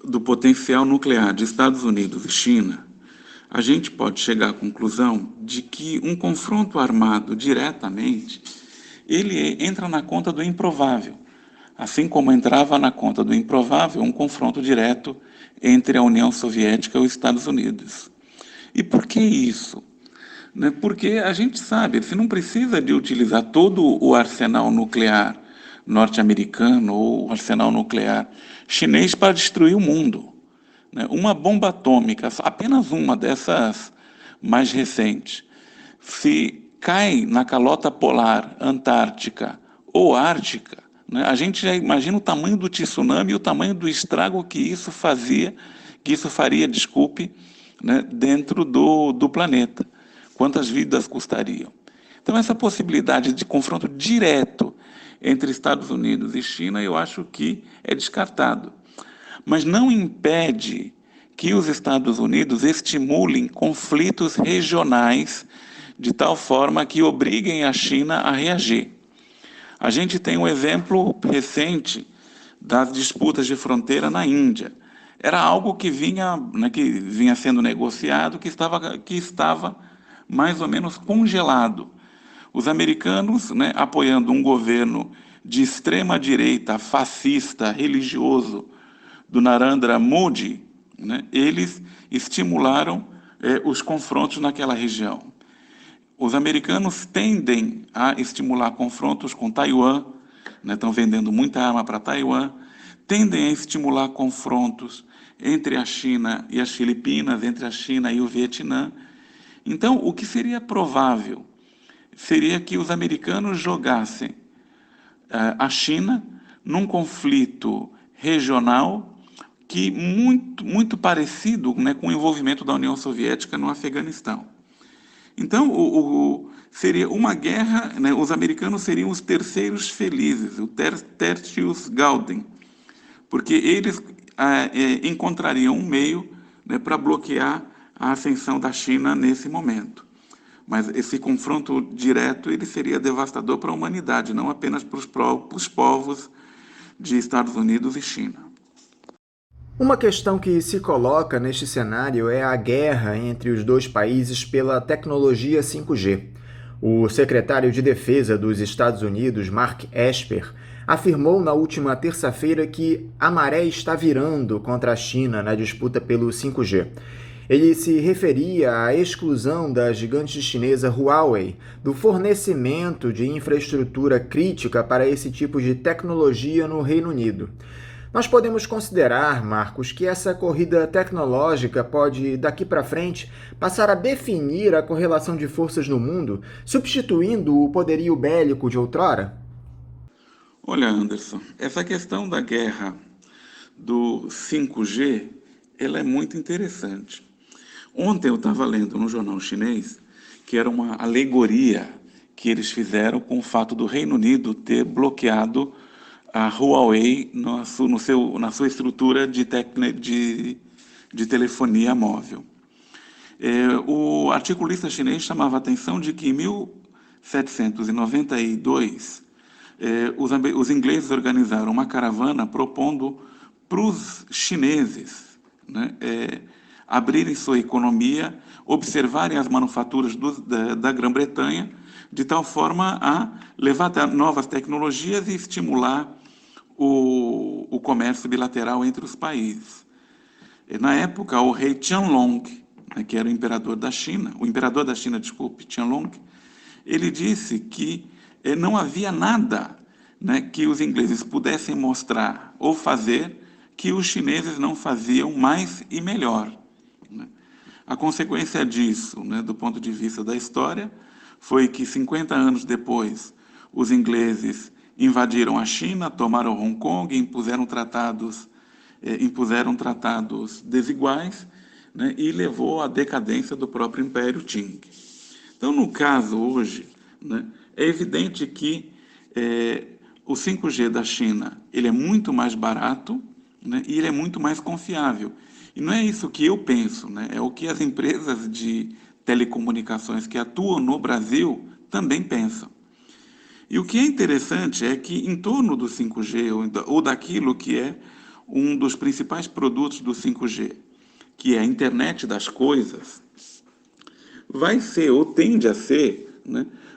do potencial nuclear de Estados Unidos e China, a gente pode chegar à conclusão de que um confronto armado diretamente, ele entra na conta do improvável, assim como entrava na conta do improvável um confronto direto entre a União Soviética e os Estados Unidos. E por que isso? Porque a gente sabe, você não precisa de utilizar todo o arsenal nuclear norte-americano ou o arsenal nuclear chinês para destruir o mundo. Uma bomba atômica, apenas uma dessas mais recentes, se cai na calota polar antártica ou ártica, a gente já imagina o tamanho do tsunami e o tamanho do estrago que isso faria, dentro do planeta. quantas vidas custariam. Então, essa possibilidade de confronto direto entre Estados Unidos e China, eu acho que é descartado. Mas não impede que os Estados Unidos estimulem conflitos regionais de tal forma que obriguem a China a reagir. A gente tem um exemplo recente das disputas de fronteira na Índia. Era algo que vinha sendo negociado, que estava mais ou menos congelado. Os americanos, apoiando um governo de extrema-direita, fascista, religioso, do Narendra Modi, eles estimularam os confrontos naquela região. Os americanos tendem a estimular confrontos com Taiwan, estão vendendo muita arma para Taiwan, tendem a estimular confrontos entre a China e as Filipinas, entre a China e o Vietnã. Então, o que seria provável seria que os americanos jogassem a China num conflito regional que muito parecido com o envolvimento da União Soviética no Afeganistão. Então, seria uma guerra, os americanos seriam os terceiros felizes, o tertius gaudem, porque eles encontrariam um meio para bloquear a ascensão da China nesse momento. Mas esse confronto direto ele seria devastador para a humanidade, não apenas para os povos de Estados Unidos e China. Uma questão que se coloca neste cenário é a guerra entre os dois países pela tecnologia 5G. O secretário de Defesa dos Estados Unidos, Mark Esper, afirmou na última terça-feira que a maré está virando contra a China na disputa pelo 5G. Ele se referia à exclusão da gigante chinesa Huawei do fornecimento de infraestrutura crítica para esse tipo de tecnologia no Reino Unido. Nós podemos considerar, Marcos, que essa corrida tecnológica pode, daqui para frente, passar a definir a correlação de forças no mundo, substituindo o poderio bélico de outrora? Olha, Anderson, essa questão da guerra do 5G, ela é muito interessante. Ontem eu estava lendo no jornal chinês que era uma alegoria que eles fizeram com o fato do Reino Unido ter bloqueado a Huawei na sua estrutura de telefonia móvel. O articulista chinês chamava a atenção de que em 1792 os ingleses organizaram uma caravana propondo para os chineses abrirem sua economia, observarem as manufaturas da Grã-Bretanha, de tal forma a levar novas tecnologias e estimular o comércio bilateral entre os países. Na época, o rei Qianlong, que era o imperador da China, Qianlong, ele disse que não havia nada que os ingleses pudessem mostrar ou fazer que os chineses não faziam mais e melhor. A consequência disso, do ponto de vista da história, foi que 50 anos depois, os ingleses invadiram a China, tomaram Hong Kong, impuseram tratados desiguais, e levou à decadência do próprio Império Qing. Então, no caso hoje, é evidente que o 5G da China ele é muito mais barato, e ele é muito mais confiável. E não é isso que eu penso, é o que as empresas de telecomunicações que atuam no Brasil também pensam. E o que é interessante é que em torno do 5G, ou daquilo que é um dos principais produtos do 5G, que é a internet das coisas, vai ser, ou tende a ser,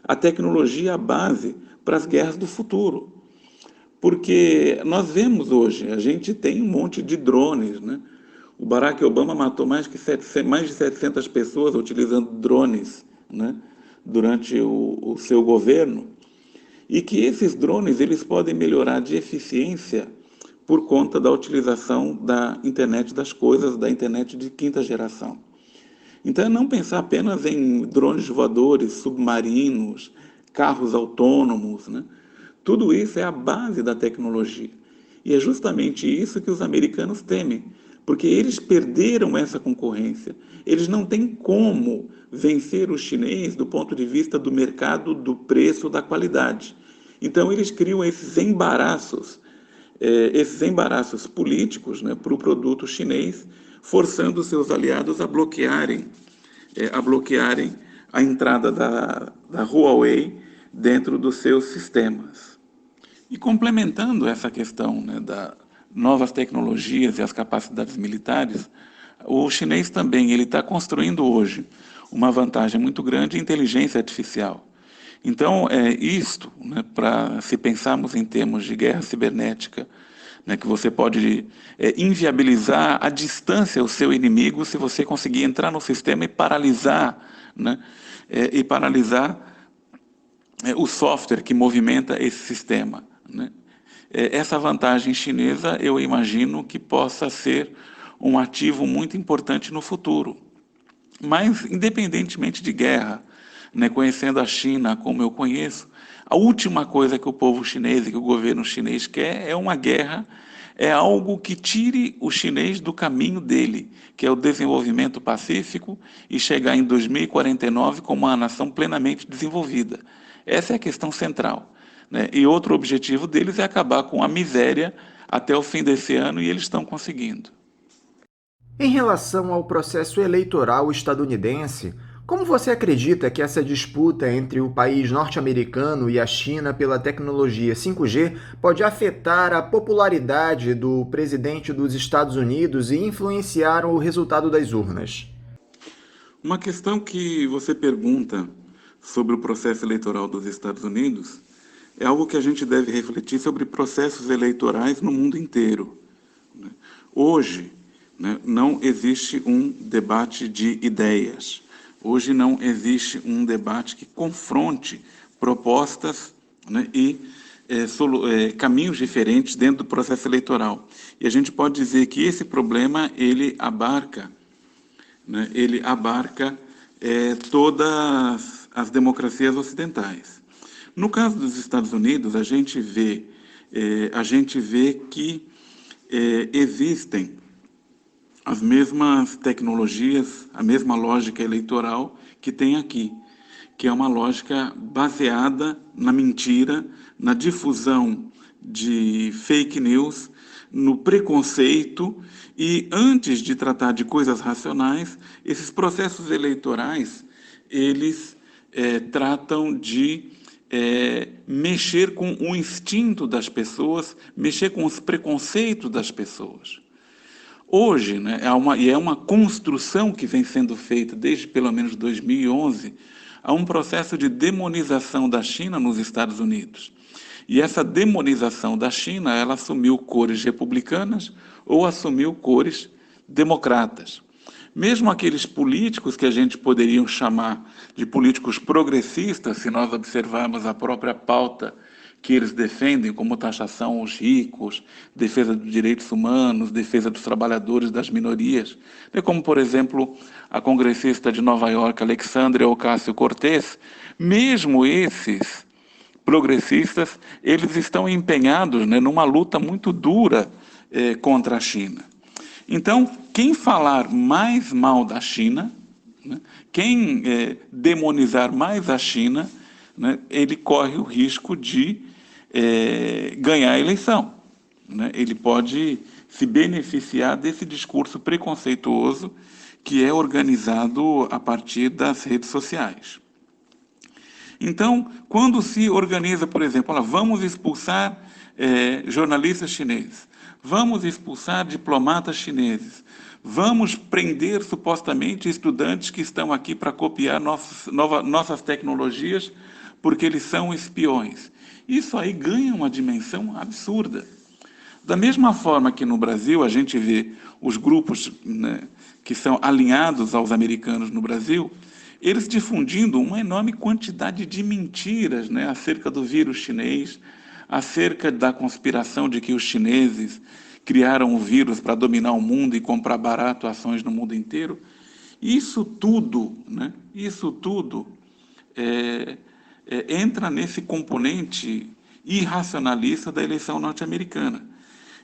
a tecnologia base para as guerras do futuro. Porque nós vemos hoje, a gente tem um monte de drones, O Barack Obama matou mais de 700 pessoas utilizando drones, durante o seu governo, e que esses drones eles podem melhorar de eficiência por conta da utilização da internet das coisas, da internet de quinta geração. Então, é não pensar apenas em drones voadores, submarinos, carros autônomos, Tudo isso é a base da tecnologia. E é justamente isso que os americanos temem, porque eles perderam essa concorrência. Eles não têm como vencer o chinês do ponto de vista do mercado, do preço, da qualidade. Então, eles criam esses embaraços políticos, né, para o produto chinês, forçando seus aliados a bloquearem a entrada da Huawei dentro dos seus sistemas. E complementando essa questão, né, das novas tecnologias e as capacidades militares, o chinês também está construindo hoje uma vantagem muito grande em inteligência artificial. Então, isto, né, se pensarmos em termos de guerra cibernética, né, que você pode inviabilizar à distância o seu inimigo se você conseguir entrar no sistema e paralisar, né, o software que movimenta esse sistema, né. Essa vantagem chinesa, eu imagino que possa ser um ativo muito importante no futuro. Mas, independentemente de guerra, né, conhecendo a China como eu conheço, a última coisa que o povo chinês e que o governo chinês quer é uma guerra, é algo que tire o chinês do caminho dele, que é o desenvolvimento pacífico e chegar em 2049 como uma nação plenamente desenvolvida. Essa é a questão central, né? E outro objetivo deles é acabar com a miséria até o fim desse ano, e eles estão conseguindo. Em relação ao processo eleitoral estadunidense, como você acredita que essa disputa entre o país norte-americano e a China pela tecnologia 5G pode afetar a popularidade do presidente dos Estados Unidos e influenciar o resultado das urnas? Uma questão que você pergunta sobre o processo eleitoral dos Estados Unidos é algo que a gente deve refletir sobre processos eleitorais no mundo inteiro. Hoje, né, não existe um debate de ideias. Hoje não existe um debate que confronte propostas, né, e caminhos diferentes dentro do processo eleitoral. E a gente pode dizer que esse problema ele abarca todas as democracias ocidentais. No caso dos Estados Unidos, a gente vê que existem as mesmas tecnologias, a mesma lógica eleitoral que tem aqui, que é uma lógica baseada na mentira, na difusão de fake news, no preconceito, e antes de tratar de coisas racionais, esses processos eleitorais, eles tratam de mexer com o instinto das pessoas, mexer com os preconceitos das pessoas. Hoje, né, é uma construção que vem sendo feita desde pelo menos 2011, há um processo de demonização da China nos Estados Unidos. E essa demonização da China, ela assumiu cores republicanas ou assumiu cores democratas. Mesmo aqueles políticos que a gente poderia chamar de políticos progressistas, se nós observarmos a própria pauta que eles defendem, como taxação aos ricos, defesa dos direitos humanos, defesa dos trabalhadores, das minorias, como, por exemplo, a congressista de Nova York, Alexandria Ocasio-Cortez, mesmo esses progressistas, eles estão empenhados, né, numa luta muito dura contra a China. Então, quem falar mais mal da China, né, quem demonizar mais a China, né, ele corre o risco de ganhar a eleição, né? Ele pode se beneficiar desse discurso preconceituoso que é organizado a partir das redes sociais. Então, quando se organiza, por exemplo, vamos expulsar jornalistas chineses, vamos expulsar diplomatas chineses, vamos prender supostamente estudantes que estão aqui para copiar nossas tecnologias porque eles são espiões. Isso aí ganha uma dimensão absurda. Da mesma forma que no Brasil a gente vê os grupos, né, que são alinhados aos americanos no Brasil, eles difundindo uma enorme quantidade de mentiras, né, acerca do vírus chinês, acerca da conspiração de que os chineses criaram o vírus para dominar o mundo e comprar barato ações no mundo inteiro. Isso tudo, né, entra nesse componente irracionalista da eleição norte-americana.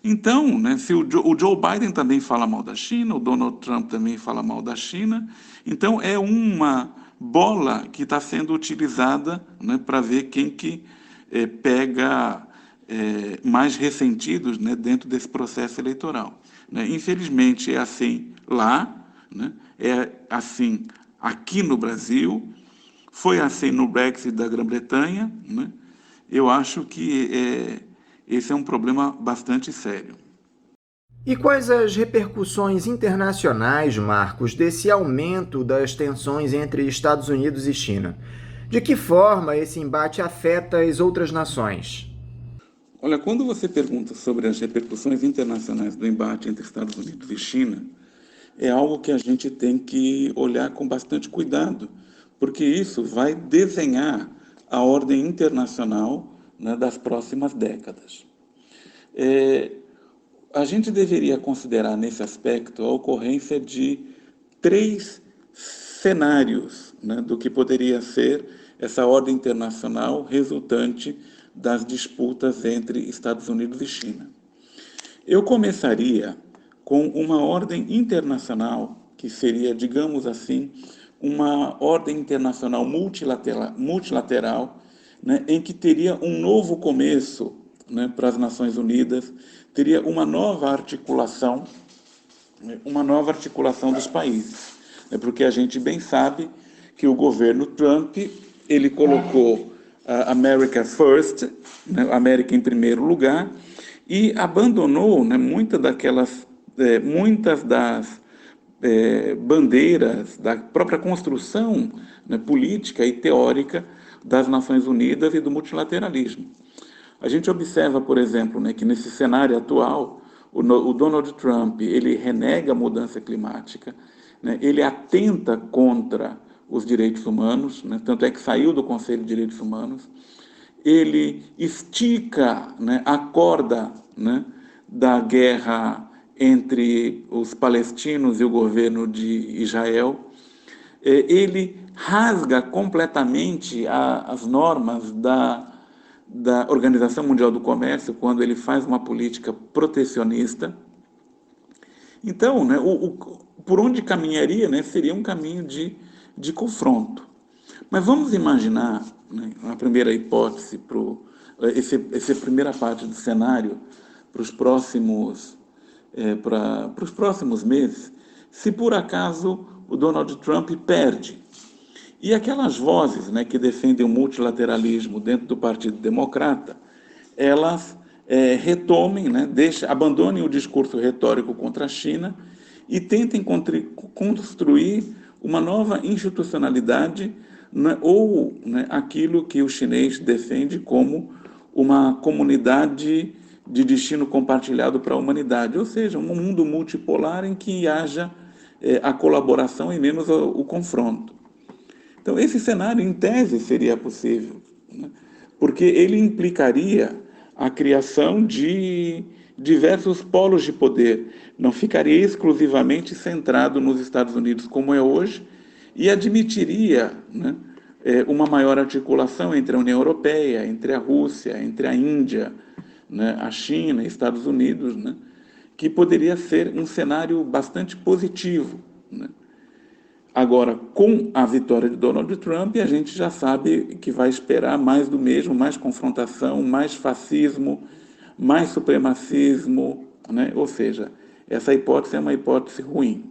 Então, né, se o Joe Biden também fala mal da China, o Donald Trump também fala mal da China, então é uma bola que está sendo utilizada, né, para ver quem que pega mais ressentidos, né, dentro desse processo eleitoral. Né? Infelizmente é assim lá, né, é assim aqui no Brasil, foi assim no Brexit da Grã-Bretanha, né? Eu acho que esse é um problema bastante sério. E quais as repercussões internacionais, Marcos, desse aumento das tensões entre Estados Unidos e China? De que forma esse embate afeta as outras nações? Olha, quando você pergunta sobre as repercussões internacionais do embate entre Estados Unidos e China, é algo que a gente tem que olhar com bastante cuidado, porque isso vai desenhar a ordem internacional, né, das próximas décadas. A gente deveria considerar nesse aspecto a ocorrência de 3 cenários, né, do que poderia ser essa ordem internacional resultante das disputas entre Estados Unidos e China. Eu começaria com uma ordem internacional que seria, digamos assim, uma ordem internacional multilateral, né, em que teria um novo começo, né, para as Nações Unidas, teria uma nova articulação dos países, né, porque a gente bem sabe que o governo Trump ele colocou a America First, né, América em primeiro lugar, e abandonou, né, muitas das bandeiras da própria construção, né, política e teórica das Nações Unidas e do multilateralismo. A gente observa, por exemplo, né, que nesse cenário atual, o Donald Trump ele renega a mudança climática, né, ele atenta contra os direitos humanos, né, tanto é que saiu do Conselho de Direitos Humanos, ele estica, né, a corda, né, da guerra entre os palestinos e o governo de Israel, ele rasga completamente as normas da Organização Mundial do Comércio quando ele faz uma política protecionista. Então, né, por onde caminharia, né, seria um caminho de confronto. Mas vamos imaginar, né, a primeira hipótese, essa primeira parte do cenário para os próximos meses, se por acaso o Donald Trump perde. E aquelas vozes, né, que defendem o multilateralismo dentro do Partido Democrata, elas retomem, né, abandonem o discurso retórico contra a China e tentem construir uma nova institucionalidade, né, ou, né, aquilo que o chinês defende como uma comunidade de destino compartilhado para a humanidade, ou seja, um mundo multipolar em que haja a colaboração e menos o confronto. Então, esse cenário, em tese, seria possível, né, porque ele implicaria a criação de diversos polos de poder, não ficaria exclusivamente centrado nos Estados Unidos, como é hoje, e admitiria, né, uma maior articulação entre a União Europeia, entre a Rússia, entre a Índia, né, a China, Estados Unidos, né, que poderia ser um cenário bastante positivo, né. Agora, com a vitória de Donald Trump, a gente já sabe que vai esperar mais do mesmo, mais confrontação, mais fascismo, mais supremacismo, né? Ou seja, essa hipótese é uma hipótese ruim.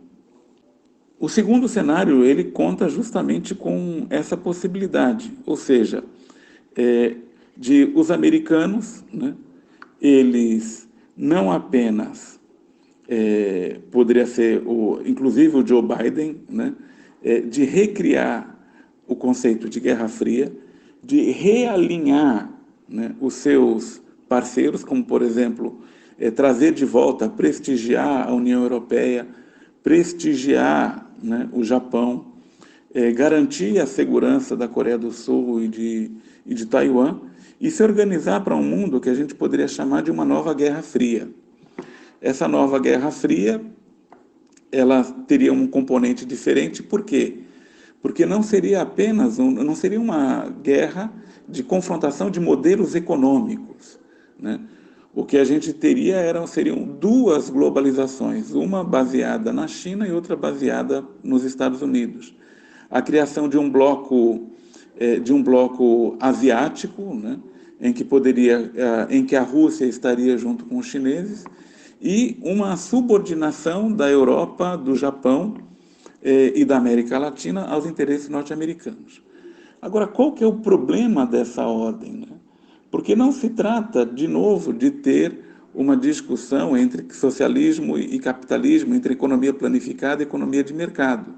O segundo cenário, ele conta justamente com essa possibilidade, ou seja, de os americanos, né, eles não apenas, poderia ser, inclusive o Joe Biden, né, de recriar o conceito de Guerra Fria, de realinhar, né, os seus parceiros, como, por exemplo, trazer de volta, prestigiar a União Europeia, prestigiar, né, o Japão, garantir a segurança da Coreia do Sul e de Taiwan, e se organizar para um mundo que a gente poderia chamar de uma nova Guerra Fria. Essa nova Guerra Fria, ela teria um componente diferente, por quê? Porque não seria apenas, não seria uma guerra de confrontação de modelos econômicos, né? o que a gente teria seriam duas globalizações, uma baseada na China e outra baseada nos Estados Unidos. A criação de um bloco asiático, né, em que a Rússia estaria junto com os chineses, e uma subordinação da Europa, do Japão e da América Latina aos interesses norte-americanos. Agora, qual que é o problema dessa ordem, né? Porque não se trata, de novo, de ter uma discussão entre socialismo e capitalismo, entre economia planificada e economia de mercado,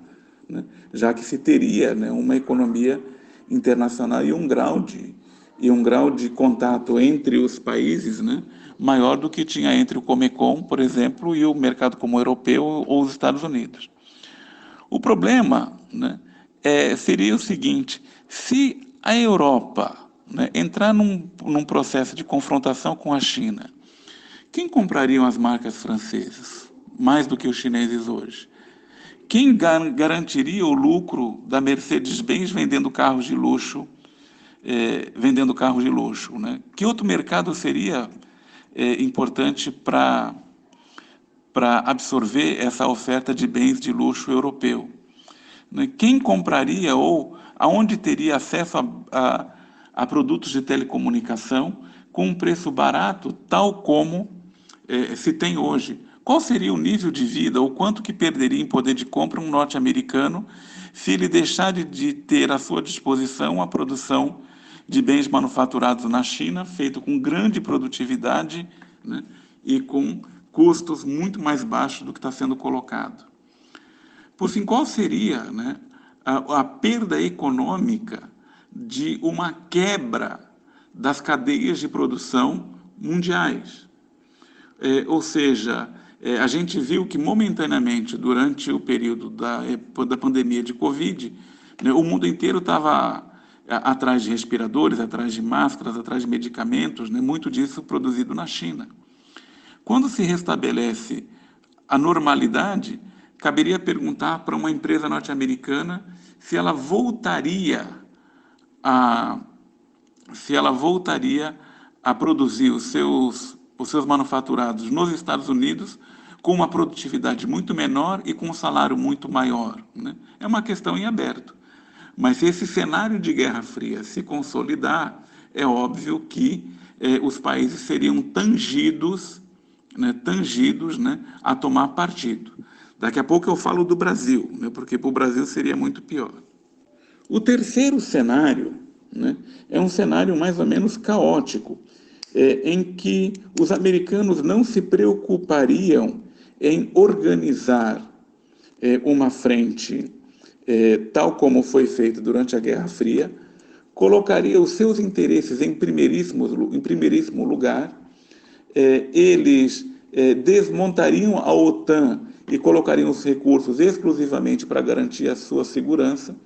né? Já que se teria, né, uma economia internacional e um grau de contato entre os países, né, maior do que tinha entre o Comecon, por exemplo, e o mercado comum europeu ou os Estados Unidos. O problema, né, seria o seguinte: se a Europa, né, entrar num processo de confrontação com a China, quem comprariam as marcas francesas, mais do que os chineses hoje? Quem garantiria o lucro da Mercedes-Benz vendendo carros de luxo, né? Que outro mercado seria importante para absorver essa oferta de bens de luxo europeu? Né? Quem compraria ou aonde teria acesso a produtos de telecomunicação com um preço barato, tal como se tem hoje? Qual seria o nível de vida, ou quanto que perderia em poder de compra um norte-americano se ele deixar de ter à sua disposição a produção de bens manufaturados na China, feito com grande produtividade, né, e com custos muito mais baixos do que está sendo colocado? Por fim, qual seria, né, a perda econômica de uma quebra das cadeias de produção mundiais? Ou seja, a gente viu que momentaneamente, durante o período da pandemia de Covid, né, o mundo inteiro estava atrás de respiradores, atrás de máscaras, atrás de medicamentos, né, muito disso produzido na China. Quando se restabelece a normalidade, caberia perguntar para uma empresa norte-americana se ela voltaria a produzir os seus manufaturados nos Estados Unidos com uma produtividade muito menor e com um salário muito maior, né? É uma questão em aberto. Mas se esse cenário de Guerra Fria se consolidar, é óbvio que os países seriam tangidos, né, a tomar partido. Daqui a pouco eu falo do Brasil, né, porque para o Brasil seria muito pior. O terceiro cenário, né, é um cenário mais ou menos caótico, em que os americanos não se preocupariam em organizar uma frente tal como foi feito durante a Guerra Fria, colocaria os seus interesses em primeiríssimo lugar, eles desmontariam a OTAN e colocariam os recursos exclusivamente para garantir a sua segurança,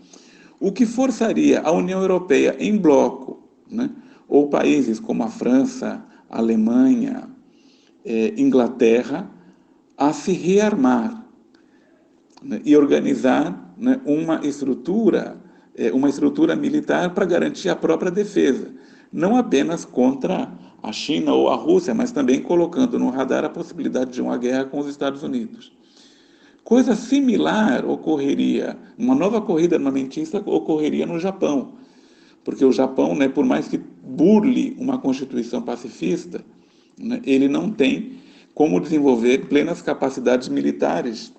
o que forçaria a União Europeia em bloco, né, ou países como a França, a Alemanha, Inglaterra, a se rearmar, né, e organizar, né, uma estrutura militar para garantir a própria defesa, não apenas contra a China ou a Rússia, mas também colocando no radar a possibilidade de uma guerra com os Estados Unidos. Coisa similar ocorreria, uma nova corrida armamentista ocorreria no Japão, porque o Japão, né, por mais que burle uma constituição pacifista, né, ele não tem como desenvolver plenas capacidades militares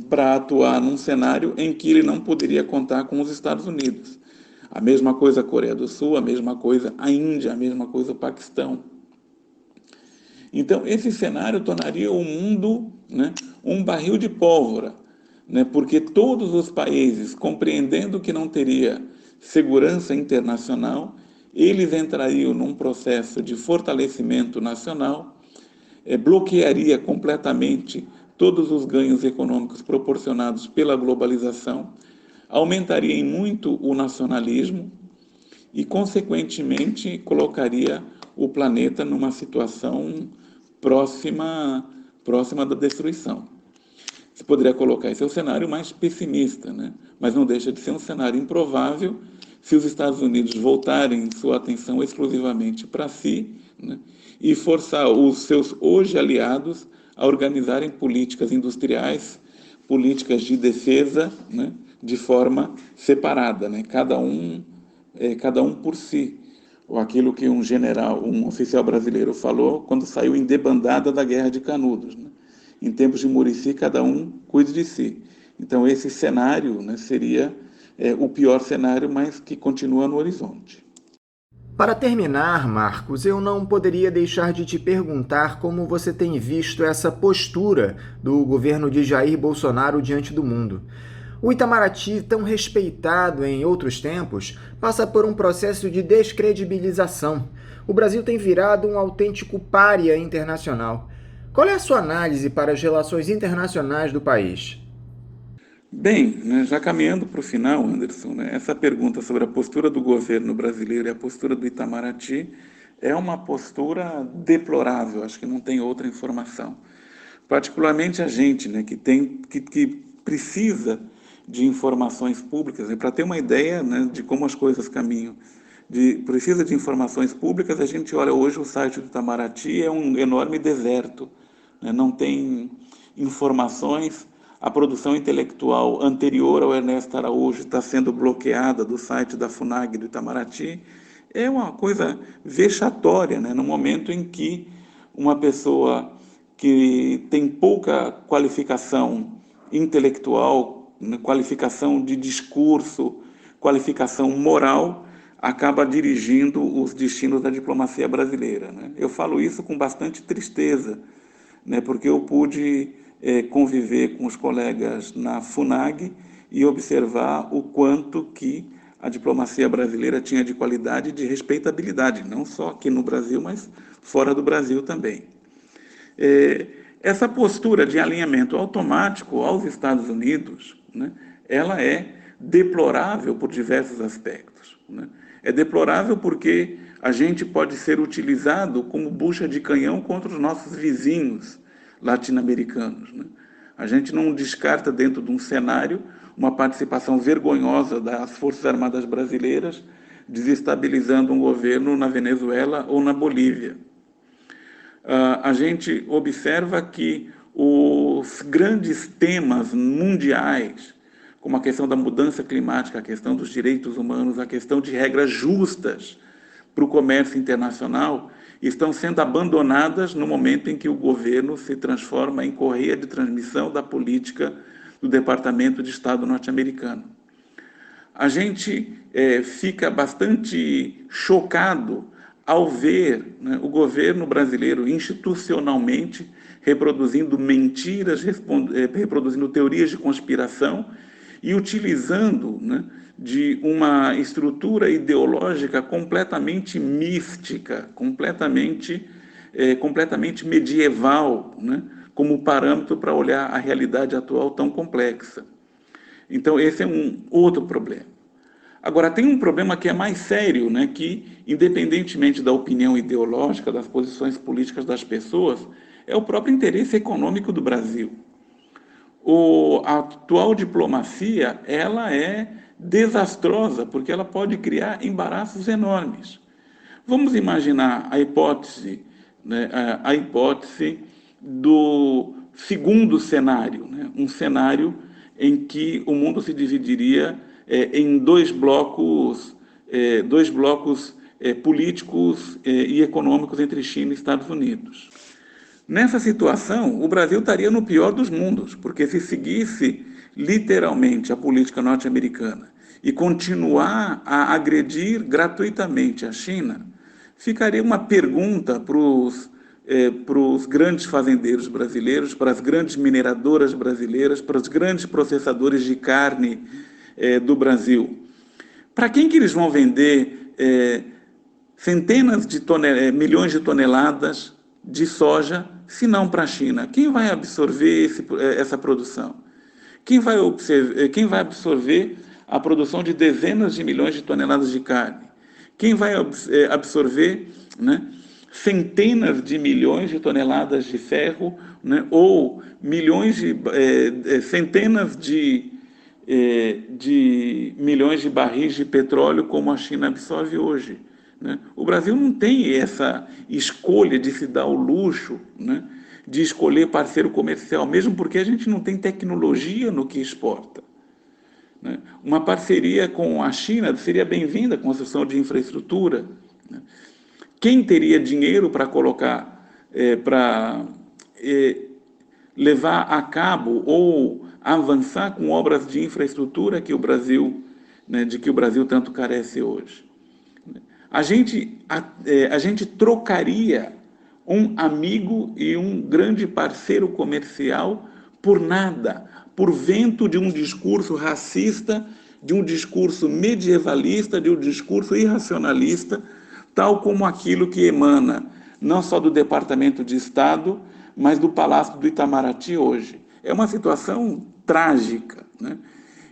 para atuar num cenário em que ele não poderia contar com os Estados Unidos. A mesma coisa a Coreia do Sul, a mesma coisa a Índia, a mesma coisa o Paquistão. Então, esse cenário tornaria o mundo, né, um barril de pólvora, né, porque todos os países, compreendendo que não teria segurança internacional, eles entrariam num processo de fortalecimento nacional, bloquearia completamente todos os ganhos econômicos proporcionados pela globalização, aumentaria em muito o nacionalismo e, consequentemente, colocaria o planeta numa situação próxima da destruição. Você poderia colocar esse é o cenário mais pessimista, né? Mas não deixa de ser um cenário improvável se os Estados Unidos voltarem sua atenção exclusivamente para si, né, e forçar os seus hoje aliados a organizarem políticas industriais, políticas de defesa, né, de forma separada, né, cada um por si. Ou aquilo que um general, um oficial brasileiro falou quando saiu em debandada da Guerra de Canudos, né? Em tempos de Muricy, cada um cuide de si. Então, esse cenário, né, seria o pior cenário, mas que continua no horizonte. Para terminar, Marcos, eu não poderia deixar de te perguntar como você tem visto essa postura do governo de Jair Bolsonaro diante do mundo. O Itamaraty, tão respeitado em outros tempos, passa por um processo de descredibilização. O Brasil tem virado um autêntico pária internacional. Qual é a sua análise para as relações internacionais do país? Bem, né, já caminhando para o final, Anderson, né, essa pergunta sobre a postura do governo brasileiro e a postura do Itamaraty é uma postura deplorável, acho que não tem outra informação. Particularmente a gente, né, que precisa de informações públicas, e para ter uma ideia, né, de como as coisas caminham, precisa de informações públicas, a gente olha hoje o site do Itamaraty, é um enorme deserto, né, não tem informações, a produção intelectual anterior ao Ernesto Araújo está sendo bloqueada do site da FUNAG do Itamaraty, é uma coisa vexatória, né, no momento em que uma pessoa que tem pouca qualificação intelectual, qualificação de discurso, qualificação moral, acaba dirigindo os destinos da diplomacia brasileira, né? Eu falo isso com bastante tristeza, né, porque eu pude conviver com os colegas na FUNAG e observar o quanto que a diplomacia brasileira tinha de qualidade e de respeitabilidade, não só aqui no Brasil, mas fora do Brasil também. Essa postura de alinhamento automático aos Estados Unidos, né, ela é deplorável por diversos aspectos, né? É deplorável porque a gente pode ser utilizado como bucha de canhão contra os nossos vizinhos latino-americanos, né? A gente não descarta dentro de um cenário uma participação vergonhosa das Forças Armadas brasileiras desestabilizando um governo na Venezuela ou na Bolívia. A gente observa que os grandes temas mundiais, como a questão da mudança climática, a questão dos direitos humanos, a questão de regras justas para o comércio internacional, estão sendo abandonadas no momento em que o governo se transforma em correia de transmissão da política do Departamento de Estado norte-americano. A gente fica bastante chocado ao ver, né, o governo brasileiro institucionalmente reproduzindo mentiras, reproduzindo teorias de conspiração e utilizando, né, de uma estrutura ideológica completamente mística, completamente medieval, né, como parâmetro para olhar a realidade atual tão complexa. Então, esse é um outro problema. Agora, tem um problema que é mais sério, né, que, independentemente da opinião ideológica, das posições políticas das pessoas, é o próprio interesse econômico do Brasil. A atual diplomacia, ela é desastrosa, porque ela pode criar embaraços enormes. Vamos imaginar a hipótese, né, a hipótese do segundo cenário, né, um cenário em que o mundo se dividiria em dois blocos políticos e econômicos entre China e Estados Unidos. Nessa situação, o Brasil estaria no pior dos mundos, porque se seguisse literalmente a política norte-americana e continuar a agredir gratuitamente a China, ficaria uma pergunta para os grandes fazendeiros brasileiros, para as grandes mineradoras brasileiras, para os grandes processadores de carne do Brasil. Para quem que eles vão vender centenas de milhões de toneladas de soja, se não para a China? Quem vai absorver essa produção? Quem vai absorver a produção de dezenas de milhões de toneladas de carne? Quem vai absorver, né, centenas de milhões de toneladas de ferro, né, ou centenas de de milhões de barris de petróleo como a China absorve hoje, né? O Brasil não tem essa escolha de se dar o luxo, né, de escolher parceiro comercial, mesmo porque a gente não tem tecnologia no que exporta, né? Uma parceria com a China seria bem-vinda, construção de infraestrutura, né? Quem teria dinheiro para colocar, para levar a cabo ou avançar com obras de infraestrutura que o Brasil, né, de que o Brasil tanto carece hoje? A gente trocaria um amigo e um grande parceiro comercial por nada, por vento de um discurso racista, de um discurso medievalista, de um discurso irracionalista, tal como aquilo que emana não só do Departamento de Estado, mas do Palácio do Itamaraty hoje. É uma situação trágica, né?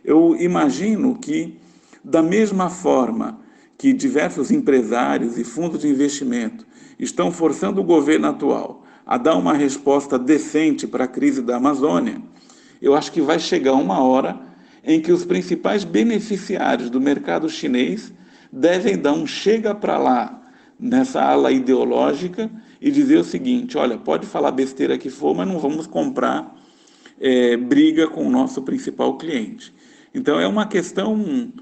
Eu imagino que, da mesma forma que diversos empresários e fundos de investimento estão forçando o governo atual a dar uma resposta decente para a crise da Amazônia, eu acho que vai chegar uma hora em que os principais beneficiários do mercado chinês devem dar um chega para lá nessa ala ideológica e dizer o seguinte: olha, pode falar besteira que for, mas não vamos comprar briga com o nosso principal cliente. Então é uma questão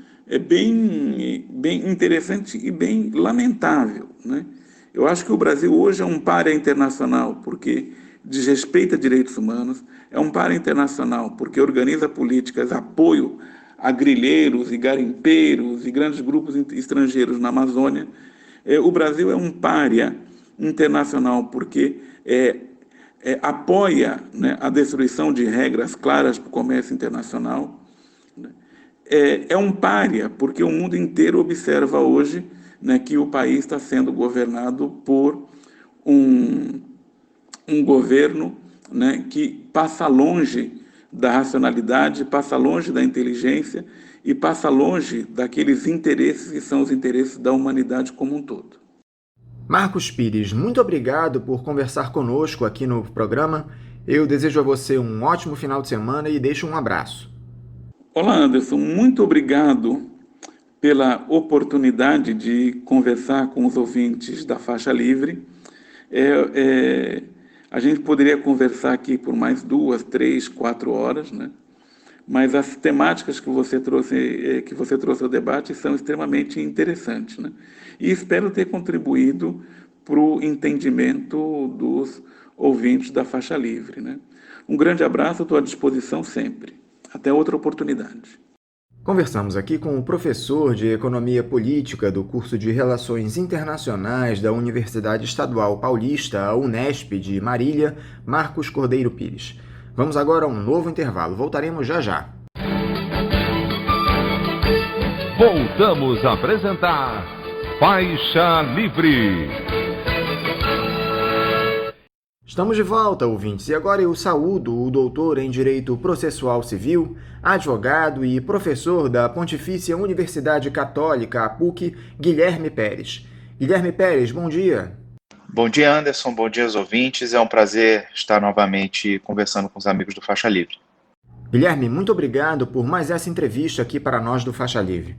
bem interessante e bem lamentável, né? Eu acho que o Brasil hoje é um pária internacional porque desrespeita direitos humanos, é um pária internacional porque organiza políticas de apoio a grileiros e garimpeiros e grandes grupos estrangeiros na Amazônia. O Brasil é um pária internacional porque apoia, né, a destruição de regras claras para o comércio internacional. É um pária porque o mundo inteiro observa hoje, né, que o país está sendo governado por um governo, né, que passa longe da racionalidade, passa longe da inteligência e passa longe daqueles interesses que são os interesses da humanidade como um todo. Marcos Pires, muito obrigado por conversar conosco aqui no programa. Eu desejo a você um ótimo final de semana e deixo um abraço. Olá, Anderson. Muito obrigado pela oportunidade de conversar com os ouvintes da Faixa Livre. A gente poderia conversar aqui por mais 2, 3, 4 horas, né? Mas as temáticas que você trouxe ao debate são extremamente interessantes, né? E espero ter contribuído para o entendimento dos ouvintes da Faixa Livre, né? Um grande abraço, estou à disposição sempre. Até outra oportunidade. Conversamos aqui com o professor de Economia Política do curso de Relações Internacionais da Universidade Estadual Paulista, a Unesp de Marília, Marcos Cordeiro Pires. Vamos agora a um novo intervalo. Voltaremos já já. Voltamos a apresentar Faixa Livre. Estamos de volta, ouvintes, e agora eu saúdo o doutor em Direito Processual Civil, advogado e professor da Pontifícia Universidade Católica, a PUC, Guilherme Pérez. Guilherme Pérez, bom dia. Bom dia, Anderson. Bom dia aos ouvintes. É um prazer estar novamente conversando com os amigos do Faixa Livre. Guilherme, muito obrigado por mais essa entrevista aqui para nós do Faixa Livre.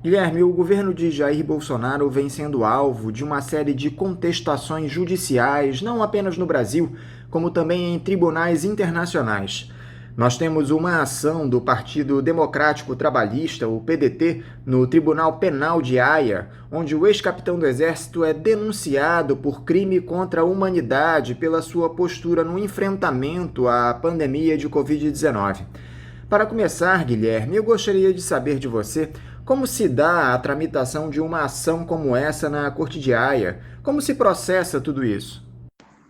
Guilherme, o governo de Jair Bolsonaro vem sendo alvo de uma série de contestações judiciais, não apenas no Brasil, como também em tribunais internacionais. Nós temos uma ação do Partido Democrático Trabalhista, o PDT, no Tribunal Penal de Haia, onde o ex-capitão do Exército é denunciado por crime contra a humanidade pela sua postura no enfrentamento à pandemia de Covid-19. Para começar, Guilherme, eu gostaria de saber de você como se dá a tramitação de uma ação como essa na Corte de Haia? Como se processa tudo isso?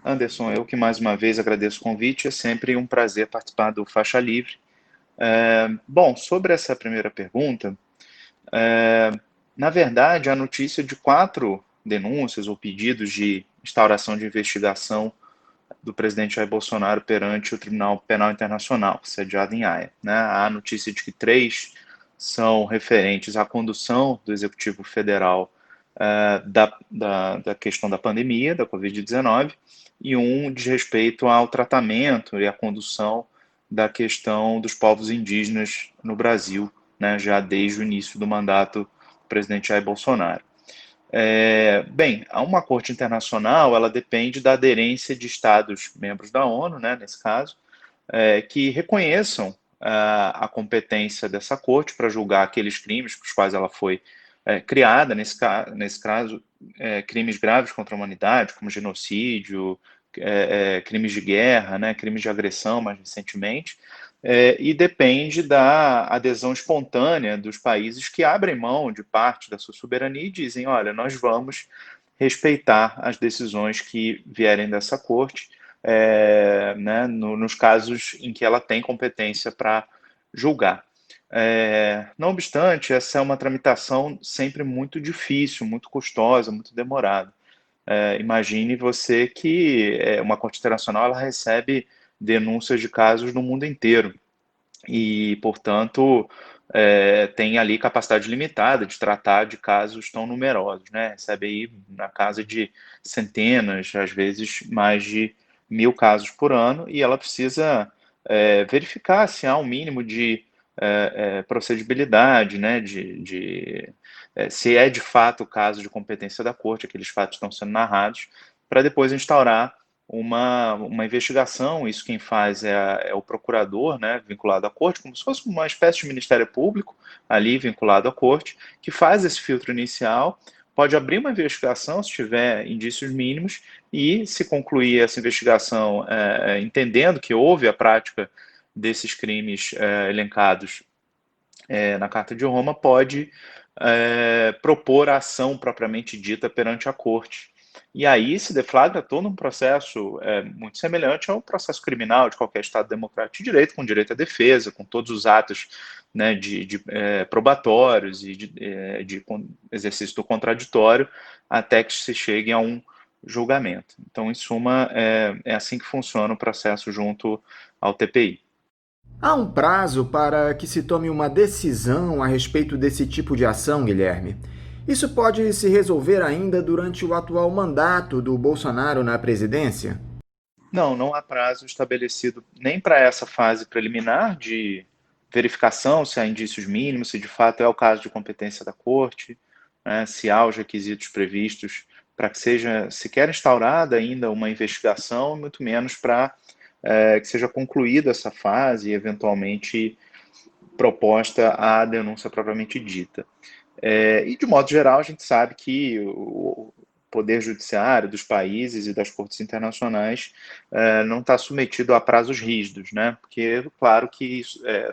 Anderson, eu que mais uma vez agradeço o convite, é sempre um prazer participar do Faixa Livre. Bom, sobre essa primeira pergunta, na verdade, a notícia de 4 denúncias ou pedidos de instauração de investigação do presidente Jair Bolsonaro perante o Tribunal Penal Internacional, sediado em Haia, né? Há a notícia de que 3 são referentes à condução do Executivo Federal da questão da pandemia, da Covid-19, e um diz respeito ao tratamento e à condução da questão dos povos indígenas no Brasil, né, já desde o início do mandato do presidente Jair Bolsonaro. Bem, uma corte internacional, ela depende da aderência de Estados membros da ONU, né, nesse caso, que reconheçam a competência dessa corte para julgar aqueles crimes para os quais ela foi criada, nesse caso, crimes graves contra a humanidade, como genocídio, crimes de guerra, né, crimes de agressão mais recentemente, e depende da adesão espontânea dos países que abrem mão de parte da sua soberania e dizem, olha, nós vamos respeitar as decisões que vierem dessa corte, né, nos casos em que ela tem competência para julgar. Não obstante, essa é uma tramitação sempre muito difícil, muito custosa, muito demorada. Imagine você que uma corte internacional ela recebe denúncias de casos no mundo inteiro e, portanto, tem ali capacidade limitada de tratar de casos tão numerosos, né? Recebe aí na casa de centenas, às vezes mais de 1.000 casos por ano, e ela precisa verificar se há um mínimo de procedibilidade, né? Se é de fato o caso de competência da corte, aqueles fatos estão sendo narrados, para depois instaurar uma investigação. Isso quem faz é o procurador, né, vinculado à corte, como se fosse uma espécie de Ministério Público ali vinculado à corte, que faz esse filtro inicial, pode abrir uma investigação se tiver indícios mínimos e, se concluir essa investigação entendendo que houve a prática desses crimes elencados na Carta de Roma, pode propor a ação propriamente dita perante a corte. E aí se deflagra todo um processo muito semelhante ao processo criminal de qualquer Estado democrático de direito, com direito à defesa, com todos os atos, né, probatórios e de exercício do contraditório, até que se chegue a um julgamento. Então, em suma, é assim que funciona o processo junto ao TPI. Há um prazo para que se tome uma decisão a respeito desse tipo de ação, Guilherme? Isso pode se resolver ainda durante o atual mandato do Bolsonaro na presidência? Não há prazo estabelecido nem para essa fase preliminar de verificação se há indícios mínimos, se de fato é o caso de competência da corte, né, se há os requisitos previstos para que seja sequer instaurada ainda uma investigação, muito menos para que seja concluída essa fase e, eventualmente, proposta a denúncia propriamente dita. E, de modo geral, a gente sabe que o poder judiciário dos países e das cortes internacionais não está submetido a prazos rígidos, né? Porque, claro que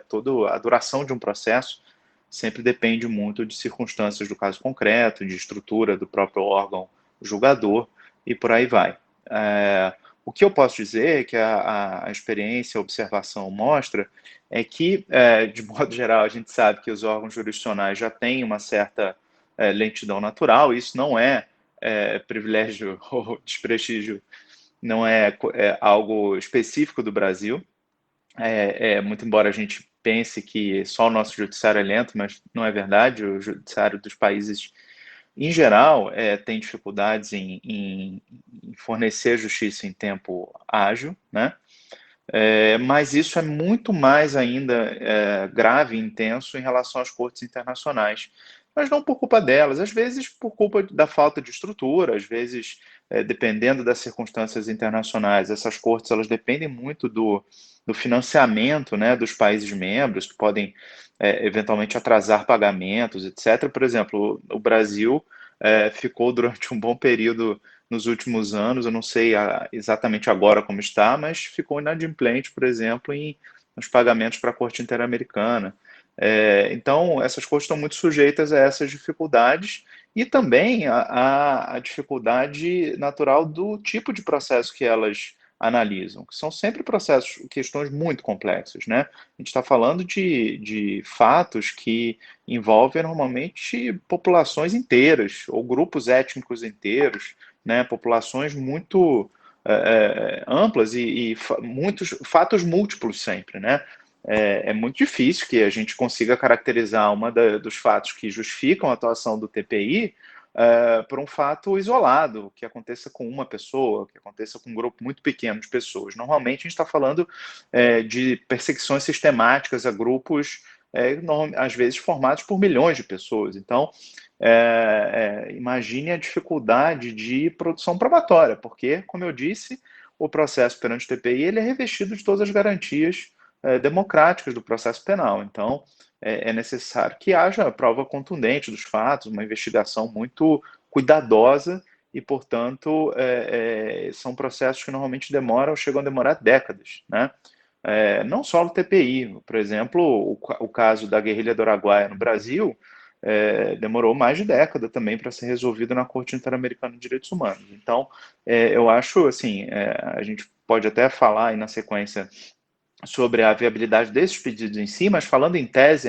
toda a duração de um processo sempre depende muito de circunstâncias do caso concreto, de estrutura do próprio órgão julgador e por aí vai. O que eu posso dizer, que a experiência, a observação mostra, é que, de modo geral, a gente sabe que os órgãos jurisdicionais já têm uma certa lentidão natural. Isso não é privilégio ou desprestígio, não é algo específico do Brasil. Muito embora a gente pense que só o nosso judiciário é lento, mas não é verdade. O judiciário dos países, em geral, tem dificuldades em fornecer justiça em tempo ágil, né? Mas isso é muito mais ainda grave e intenso em relação às cortes internacionais. Mas não por culpa delas, às vezes por culpa da falta de estrutura, às vezes, dependendo das circunstâncias internacionais. Essas cortes elas dependem muito do financiamento, né, dos países membros, que podem eventualmente atrasar pagamentos, etc. Por exemplo, o Brasil ficou durante um bom período nos últimos anos, eu não sei exatamente agora como está, mas ficou inadimplente, por exemplo, nos pagamentos para a Corte Interamericana. Então, essas cortes estão muito sujeitas a essas dificuldades e também a dificuldade natural do tipo de processo que elas analisam, que são sempre questões muito complexas, né? A gente está falando de fatos que envolvem normalmente populações inteiras ou grupos étnicos inteiros, né? Populações muito amplas e muitos fatos múltiplos sempre, né? É muito difícil que a gente consiga caracterizar dos fatos que justificam a atuação do TPI por um fato isolado, que aconteça com uma pessoa, que aconteça com um grupo muito pequeno de pessoas. Normalmente a gente está falando de perseguições sistemáticas a grupos, às vezes formados por milhões de pessoas. Então, imagine a dificuldade de produção probatória, porque, como eu disse, o processo perante o TPI ele é revestido de todas as garantias democráticas do processo penal. Então, é necessário que haja prova contundente dos fatos, uma investigação muito cuidadosa e, portanto, são processos que normalmente chegam a demorar décadas, né? Não só no TPI, por exemplo, o caso da guerrilha do Araguaia no Brasil demorou mais de década também para ser resolvido na Corte Interamericana de Direitos Humanos. Então, eu acho, assim, a gente pode até falar aí na sequência sobre a viabilidade desses pedidos em si, mas falando em tese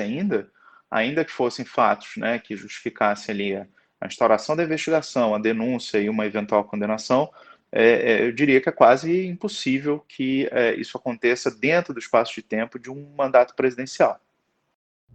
ainda que fossem fatos, né, que justificassem ali a instauração da investigação, a denúncia e uma eventual condenação, eu diria que é quase impossível que isso aconteça dentro do espaço de tempo de um mandato presidencial.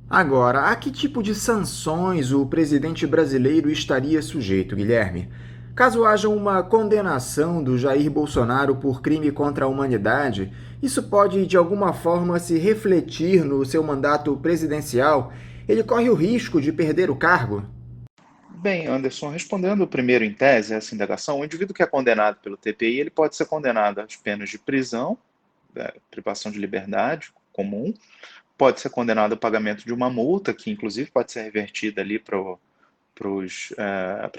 Agora, a que tipo de sanções o presidente brasileiro estaria sujeito, Guilherme? Caso haja uma condenação do Jair Bolsonaro por crime contra a humanidade, isso pode de alguma forma se refletir no seu mandato presidencial? Ele corre o risco de perder o cargo? Bem, Anderson, respondendo primeiro em tese essa indagação, o indivíduo que é condenado pelo TPI, ele pode ser condenado às penas de prisão, privação de liberdade comum, pode ser condenado ao pagamento de uma multa, que inclusive pode ser revertida ali para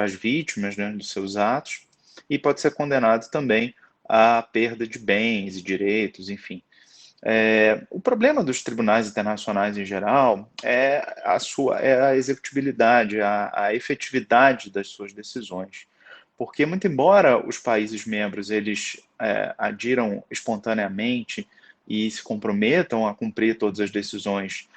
as vítimas, né, dos seus atos, e pode ser condenado também à perda de bens e direitos, enfim. O problema dos tribunais internacionais em geral é a executibilidade, a efetividade das suas decisões. Porque, muito embora os países membros eles adiram espontaneamente e se comprometam a cumprir todas as decisões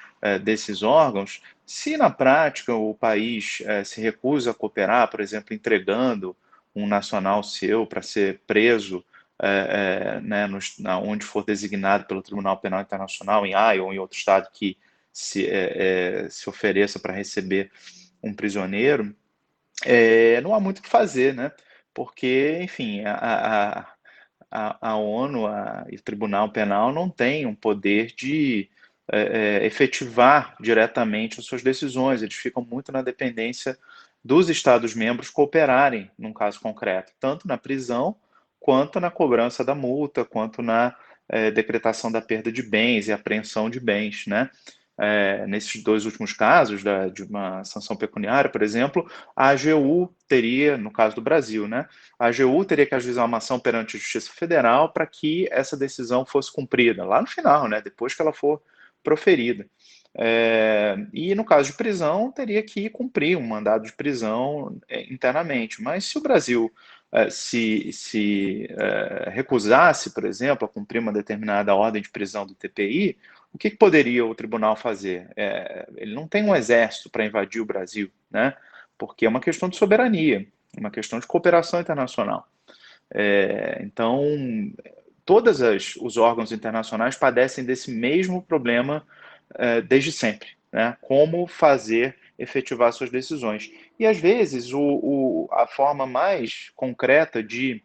desses órgãos, se na prática o país se recusa a cooperar, por exemplo, entregando um nacional seu para ser preso né, onde for designado pelo Tribunal Penal Internacional, em Haia ou em outro estado que se ofereça para receber um prisioneiro, não há muito o que fazer, né? Porque, enfim, a ONU e o Tribunal Penal não têm um poder de efetivar diretamente as suas decisões, eles ficam muito na dependência dos Estados-membros cooperarem num caso concreto, tanto na prisão, quanto na cobrança da multa, quanto na decretação da perda de bens e apreensão de bens, né? Nesses dois últimos casos, de uma sanção pecuniária, por exemplo, a AGU teria, no caso do Brasil, né? A AGU teria que ajuizar uma ação perante a Justiça Federal para que essa decisão fosse cumprida, lá no final, né? Depois que ela for proferida. E no caso de prisão, teria que cumprir um mandado de prisão internamente. Mas se o Brasil se recusasse, por exemplo, a cumprir uma determinada ordem de prisão do TPI, o que poderia o tribunal fazer? Ele não tem um exército para invadir o Brasil, né? Porque é uma questão de soberania, uma questão de cooperação internacional. Então, todos os órgãos internacionais padecem desse mesmo problema desde sempre, né? Como fazer efetivar suas decisões. E, às vezes, a forma mais concreta de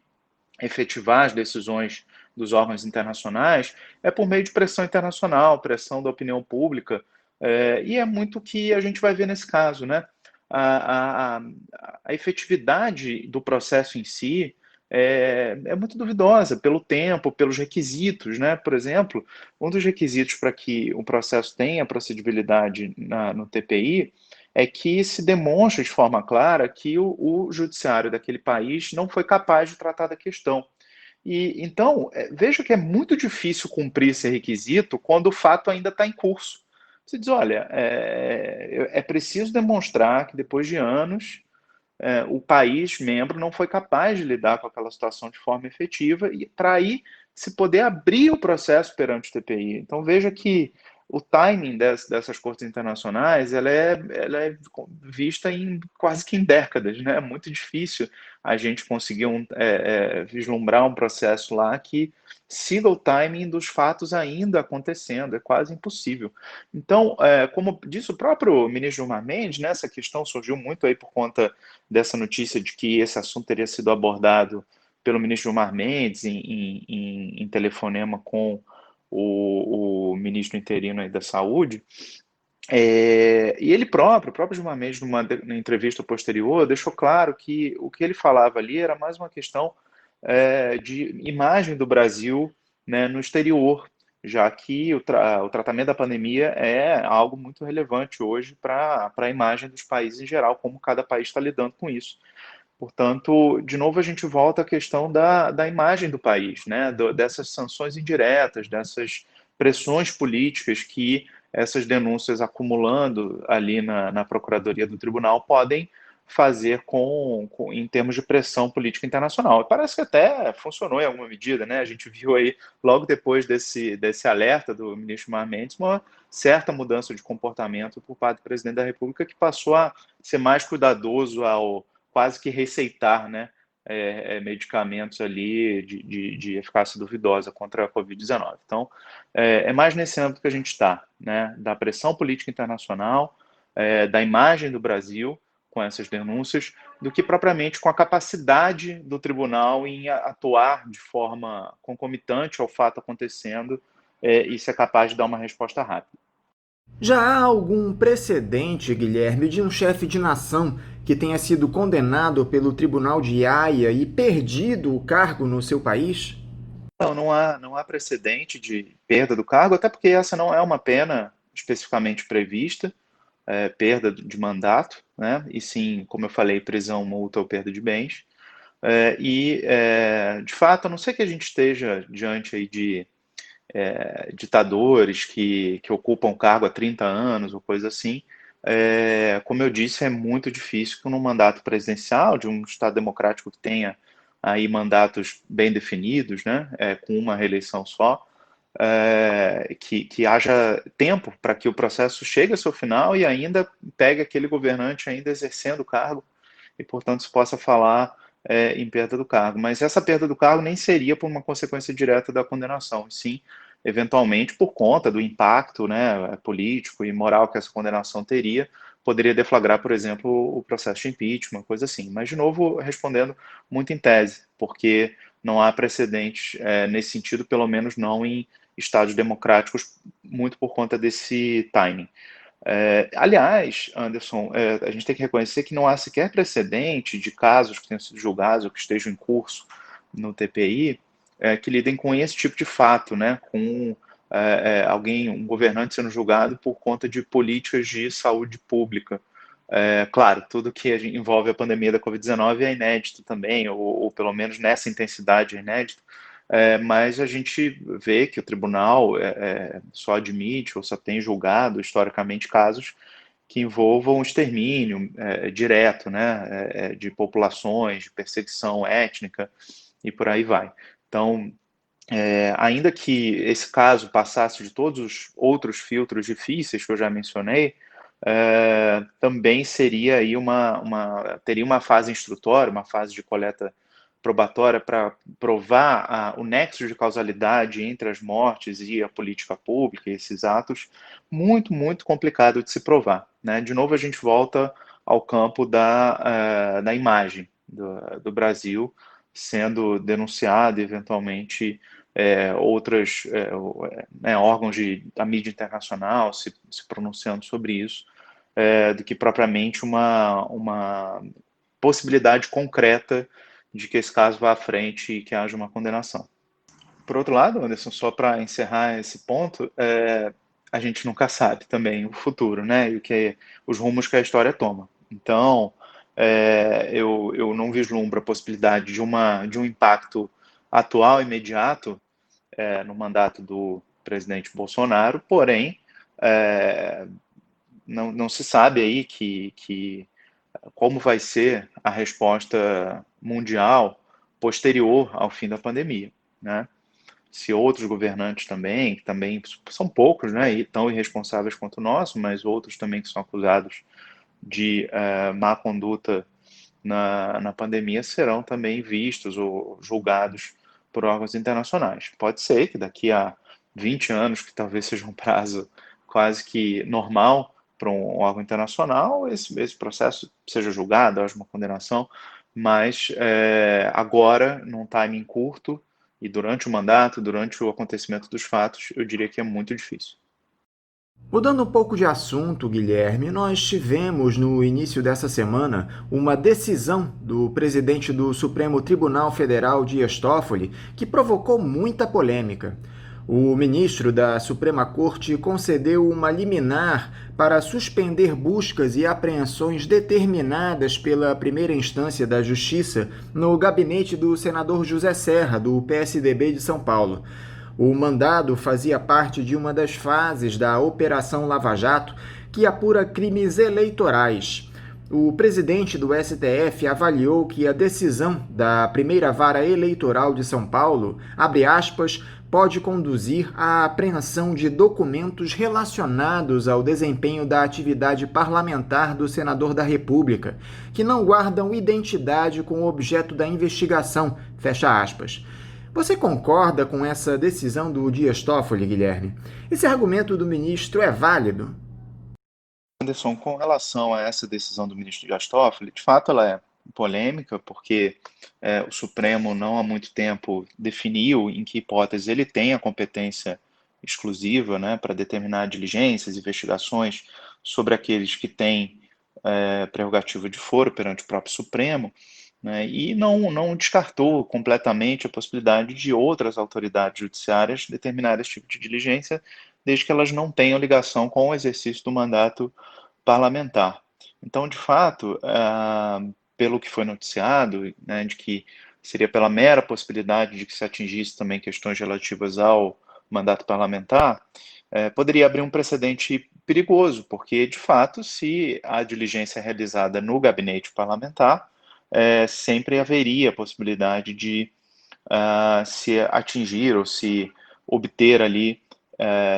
efetivar as decisões dos órgãos internacionais é por meio de pressão internacional, pressão da opinião pública, e é muito o que a gente vai ver nesse caso, né? A efetividade do processo em si é muito duvidosa pelo tempo, pelos requisitos, né? Por exemplo, um dos requisitos para que o processo tenha procedibilidade no TPI é que se demonstre de forma clara que o judiciário daquele país não foi capaz de tratar da questão. E então, veja que é muito difícil cumprir esse requisito quando o fato ainda está em curso. Você diz, olha, é preciso demonstrar que depois de anos o país membro não foi capaz de lidar com aquela situação de forma efetiva e para aí se poder abrir o processo perante o TPI. Então veja que o timing dessas cortes internacionais, ela é vista em quase que em décadas, né? É muito difícil a gente conseguir vislumbrar um processo lá que siga o timing dos fatos ainda acontecendo, é quase impossível. Então, como disse o próprio ministro Gilmar Mendes, né, essa questão surgiu muito aí por conta dessa notícia de que esse assunto teria sido abordado pelo ministro Gilmar Mendes em telefonema com o ministro interino aí da Saúde, e ele próprio, o próprio Gilmar Mendes, numa entrevista posterior, deixou claro que o que ele falava ali era mais uma questão de imagem do Brasil, né, no exterior, já que o tratamento da pandemia é algo muito relevante hoje para a imagem dos países em geral, como cada país está lidando com isso. Portanto, de novo, a gente volta à questão da imagem do país, né? Dessas sanções indiretas, dessas pressões políticas que essas denúncias acumulando ali na Procuradoria do Tribunal podem fazer em termos de pressão política internacional. E parece que até funcionou em alguma medida, né? A gente viu aí, logo depois desse alerta do ministro Gilmar Mendes, uma certa mudança de comportamento por parte do presidente da República, que passou a ser mais cuidadoso ao quase que receitar, né, medicamentos ali de eficácia duvidosa contra a Covid-19. Então, é mais nesse âmbito que a gente está, né, da pressão política internacional, da imagem do Brasil com essas denúncias, do que propriamente com a capacidade do tribunal em atuar de forma concomitante ao fato acontecendo e ser capaz de dar uma resposta rápida. Já há algum precedente, Guilherme, de um chefe de nação que tenha sido condenado pelo Tribunal de Haia e perdido o cargo no seu país? Não há precedente de perda do cargo, até porque essa não é uma pena especificamente prevista, perda de mandato, né? E sim, como eu falei, prisão, multa ou perda de bens. De fato, a não ser que a gente esteja diante aí de ditadores que ocupam cargo há 30 anos ou coisa assim, como eu disse, é muito difícil que num mandato presidencial de um Estado democrático que tenha aí mandatos bem definidos, né, com uma reeleição só, que haja tempo para que o processo chegue ao seu final e ainda pegue aquele governante ainda exercendo o cargo e, portanto, se possa falar em perda do cargo. Mas essa perda do cargo nem seria por uma consequência direta da condenação, sim, eventualmente por conta do impacto, né, político e moral que essa condenação teria, poderia deflagrar, por exemplo, o processo de impeachment, coisa assim. Mas, de novo, respondendo muito em tese, porque não há precedentes nesse sentido, pelo menos não em estados democráticos, muito por conta desse timing. Aliás, Anderson, a gente tem que reconhecer que não há sequer precedente de casos que tenham sido julgados ou que estejam em curso no TPI que lidem com esse tipo de fato, né? Com um governante sendo julgado por conta de políticas de saúde pública. Claro, tudo que envolve a pandemia da Covid-19 é inédito também, ou pelo menos nessa intensidade é inédito. Mas a gente vê que o tribunal só admite ou só tem julgado historicamente casos que envolvam extermínio direto, né, de populações, de perseguição étnica e por aí vai. Então, ainda que esse caso passasse de todos os outros filtros difíceis que eu já mencionei, também seria aí teria uma fase instrutória, uma fase de coleta probatória para provar o nexo de causalidade entre as mortes e a política pública, esses atos, muito, muito complicado de se provar, né? De novo, a gente volta ao campo da imagem do Brasil sendo denunciado, eventualmente, órgãos da mídia internacional se pronunciando sobre isso, do que propriamente uma possibilidade concreta de que esse caso vá à frente e que haja uma condenação. Por outro lado, Anderson, só para encerrar esse ponto, a gente nunca sabe também o futuro, né? E os rumos que a história toma. Então, eu não vislumbro a possibilidade de um impacto atual, imediato, no mandato do presidente Bolsonaro, porém, não se sabe aí como vai ser a resposta mundial posterior ao fim da pandemia, né? se outros governantes também, que também são poucos, né, e tão irresponsáveis quanto o nosso, mas outros também que são acusados de má conduta na pandemia, serão também vistos ou julgados por órgãos internacionais. Pode ser que daqui a 20 anos, que talvez seja um prazo quase que normal para um órgão internacional, esse processo seja julgado, haja uma condenação, mas agora, num timing curto, e durante o mandato, durante o acontecimento dos fatos, eu diria que é muito difícil. Mudando um pouco de assunto, Guilherme, nós tivemos no início dessa semana uma decisão do presidente do Supremo Tribunal Federal, Dias Toffoli, que provocou muita polêmica. O ministro da Suprema Corte concedeu uma liminar para suspender buscas e apreensões determinadas pela primeira instância da Justiça no gabinete do senador José Serra, do PSDB de São Paulo. O mandado fazia parte de uma das fases da Operação Lava Jato, que apura crimes eleitorais. O presidente do STF avaliou que a decisão da primeira vara eleitoral de São Paulo, abre aspas, pode conduzir à apreensão de documentos relacionados ao desempenho da atividade parlamentar do senador da República, que não guardam identidade com o objeto da investigação, fecha aspas. Você concorda com essa decisão do Dias Toffoli, Guilherme? Esse argumento do ministro é válido? Anderson, com relação a essa decisão do ministro Dias Toffoli, de fato ela é polêmica, porque o Supremo não há muito tempo definiu em que hipótese ele tem a competência exclusiva, né, para determinar diligências e investigações sobre aqueles que têm prerrogativa de foro perante o próprio Supremo, né, e não descartou completamente a possibilidade de outras autoridades judiciárias determinar esse tipo de diligência, desde que elas não tenham ligação com o exercício do mandato parlamentar. Então, de fato, pelo que foi noticiado, né, de que seria pela mera possibilidade de que se atingisse também questões relativas ao mandato parlamentar, poderia abrir um precedente perigoso, porque, de fato, se a diligência é realizada no gabinete parlamentar, sempre haveria a possibilidade de se atingir ou se obter ali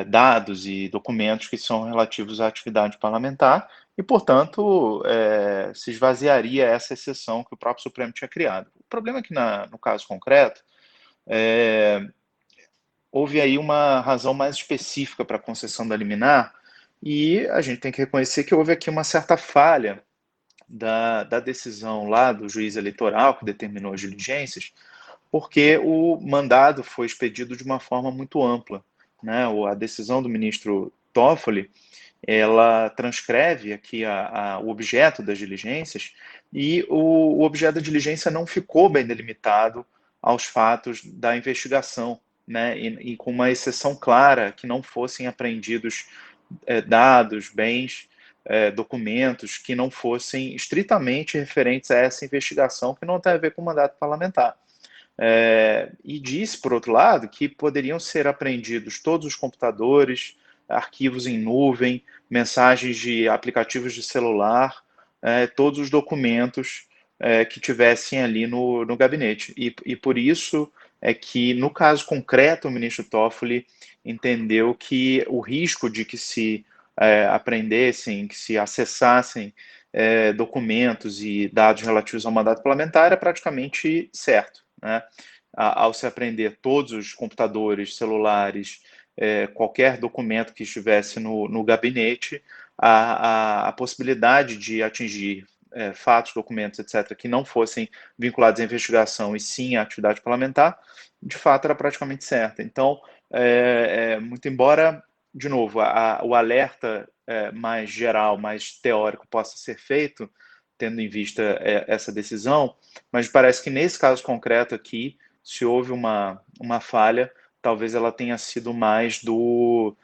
dados e documentos que são relativos à atividade parlamentar e, portanto, se esvaziaria essa exceção que o próprio Supremo tinha criado. O problema é que, no caso concreto, houve aí uma razão mais específica para a concessão da liminar e a gente tem que reconhecer que houve aqui uma certa falha da decisão lá do juiz eleitoral que determinou as diligências, porque o mandado foi expedido de uma forma muito ampla, né? A decisão do ministro Toffoli, ela transcreve aqui o objeto das diligências e o objeto da diligência não ficou bem delimitado aos fatos da investigação, né? E com uma exceção clara que não fossem apreendidos dados, bens, documentos que não fossem estritamente referentes a essa investigação que não tem a ver com o mandato parlamentar. E disse, por outro lado, que poderiam ser apreendidos todos os computadores, arquivos em nuvem, mensagens de aplicativos de celular, todos os documentos que tivessem ali no gabinete. E por isso é que, no caso concreto, o ministro Toffoli entendeu que o risco de que se apreendessem, que se acessassem documentos e dados relativos ao mandato parlamentar é praticamente certo, né? Ao se apreender todos os computadores, celulares, qualquer documento que estivesse no gabinete, a possibilidade de atingir fatos, documentos, etc., que não fossem vinculados à investigação e sim à atividade parlamentar, de fato era praticamente certa. Então, muito embora, de novo, o alerta mais geral, mais teórico possa ser feito, tendo em vista essa decisão, mas parece que nesse caso concreto aqui, se houve uma falha, talvez ela tenha sido mais do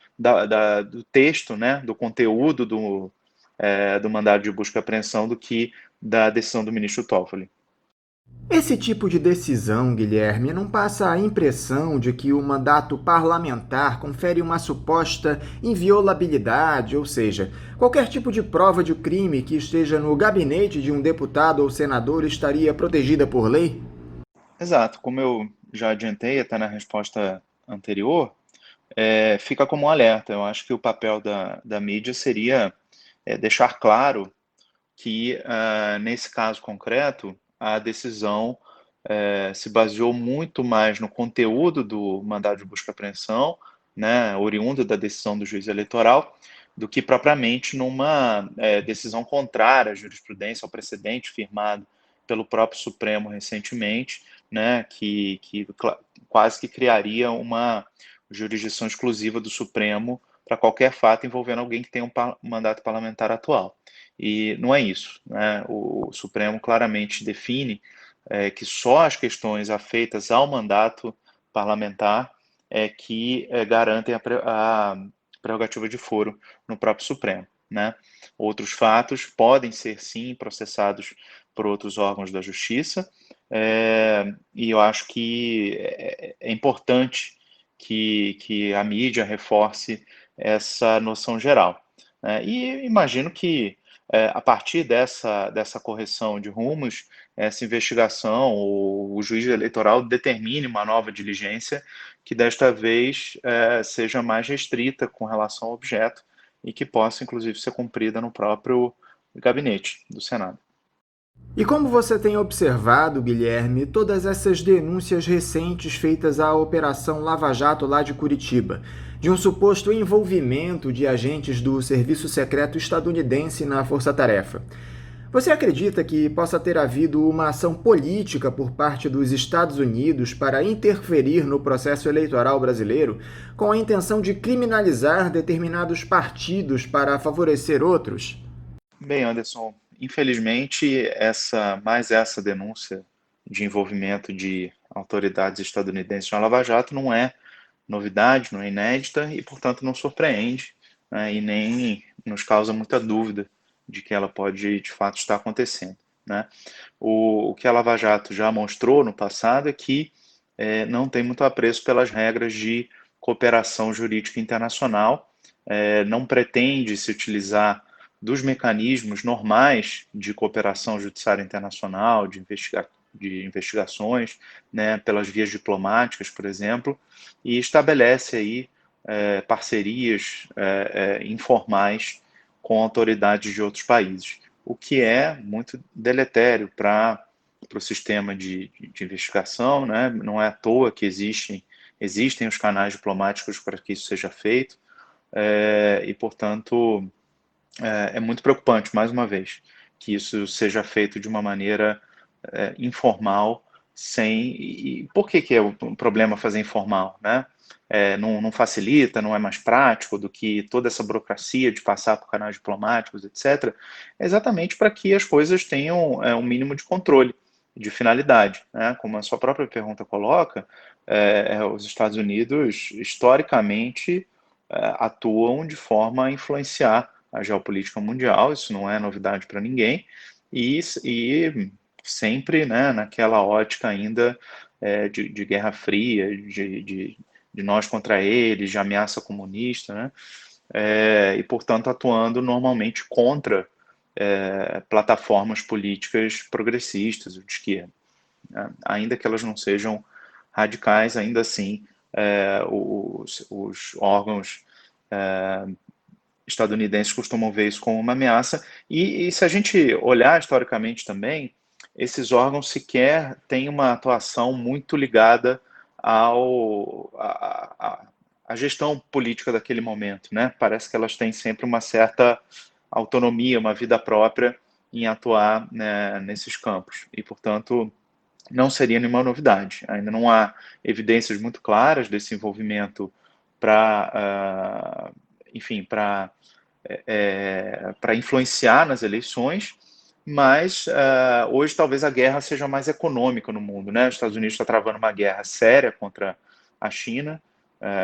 texto, né, do conteúdo do mandado de busca e apreensão do que da decisão do ministro Toffoli. Esse tipo de decisão, Guilherme, não passa a impressão de que o mandato parlamentar confere uma suposta inviolabilidade, ou seja, qualquer tipo de prova de crime que esteja no gabinete de um deputado ou senador estaria protegida por lei? Exato, como eu já adiantei até na resposta anterior, fica como um alerta. Eu acho que o papel da mídia seria deixar claro que, nesse caso concreto, a decisão se baseou muito mais no conteúdo do mandado de busca e apreensão, né, oriundo da decisão do juiz eleitoral, do que propriamente numa decisão contrária à jurisprudência, ao precedente firmado pelo próprio Supremo recentemente, né, que quase que criaria uma jurisdição exclusiva do Supremo para qualquer fato envolvendo alguém que tem um mandato parlamentar atual. E não é isso, né? O Supremo claramente define que só as questões afeitas ao mandato parlamentar que garantem a prerrogativa de foro no próprio Supremo, né? Outros fatos podem ser, sim, processados por outros órgãos da Justiça, e eu acho que é importante que a mídia reforce essa noção geral, né? E imagino que, a partir dessa correção de rumos, essa investigação, o juiz eleitoral determine uma nova diligência que desta vez seja mais restrita com relação ao objeto e que possa, inclusive, ser cumprida no próprio gabinete do Senado. E como você tem observado, Guilherme, todas essas denúncias recentes feitas à Operação Lava Jato lá de Curitiba, de um suposto envolvimento de agentes do Serviço Secreto estadunidense na Força-Tarefa, você acredita que possa ter havido uma ação política por parte dos Estados Unidos para interferir no processo eleitoral brasileiro com a intenção de criminalizar determinados partidos para favorecer outros? Bem, Anderson, infelizmente, essa denúncia de envolvimento de autoridades estadunidenses na Lava Jato não é novidade, não é inédita e, portanto, não surpreende, né, e nem nos causa muita dúvida de que ela pode, de fato, estar acontecendo, né? O que a Lava Jato já mostrou no passado é que não tem muito apreço pelas regras de cooperação jurídica internacional, não pretende se utilizar dos mecanismos normais de cooperação judiciária internacional, de investigações, né, pelas vias diplomáticas, por exemplo, e estabelece aí parcerias informais com autoridades de outros países, o que é muito deletério para o sistema de investigação, né? Não é à toa que existem os canais diplomáticos para que isso seja feito, e, portanto, é muito preocupante, mais uma vez, que isso seja feito de uma maneira informal, e por que é um problema fazer informal, né? Não facilita, não é mais prático do que toda essa burocracia de passar por canais diplomáticos, etc. É exatamente para que as coisas tenham um mínimo de controle, de finalidade, né? Como a sua própria pergunta coloca, os Estados Unidos, historicamente, atuam de forma a influenciar a geopolítica mundial, isso não é novidade para ninguém, e sempre, né, naquela ótica ainda de Guerra Fria, de nós contra eles, de ameaça comunista, né? E, portanto, atuando normalmente contra plataformas políticas progressistas, de esquerda, né? Ainda que elas não sejam radicais, ainda assim, os órgãos estadunidenses costumam ver isso como uma ameaça, e se a gente olhar historicamente também, esses órgãos sequer têm uma atuação muito ligada à gestão política daquele momento, né? Parece que elas têm sempre uma certa autonomia, uma vida própria em atuar, né, nesses campos, e, portanto, não seria nenhuma novidade. Ainda não há evidências muito claras desse envolvimento para influenciar nas eleições, mas hoje talvez a guerra seja mais econômica no mundo, né? Os Estados Unidos está travando uma guerra séria contra a China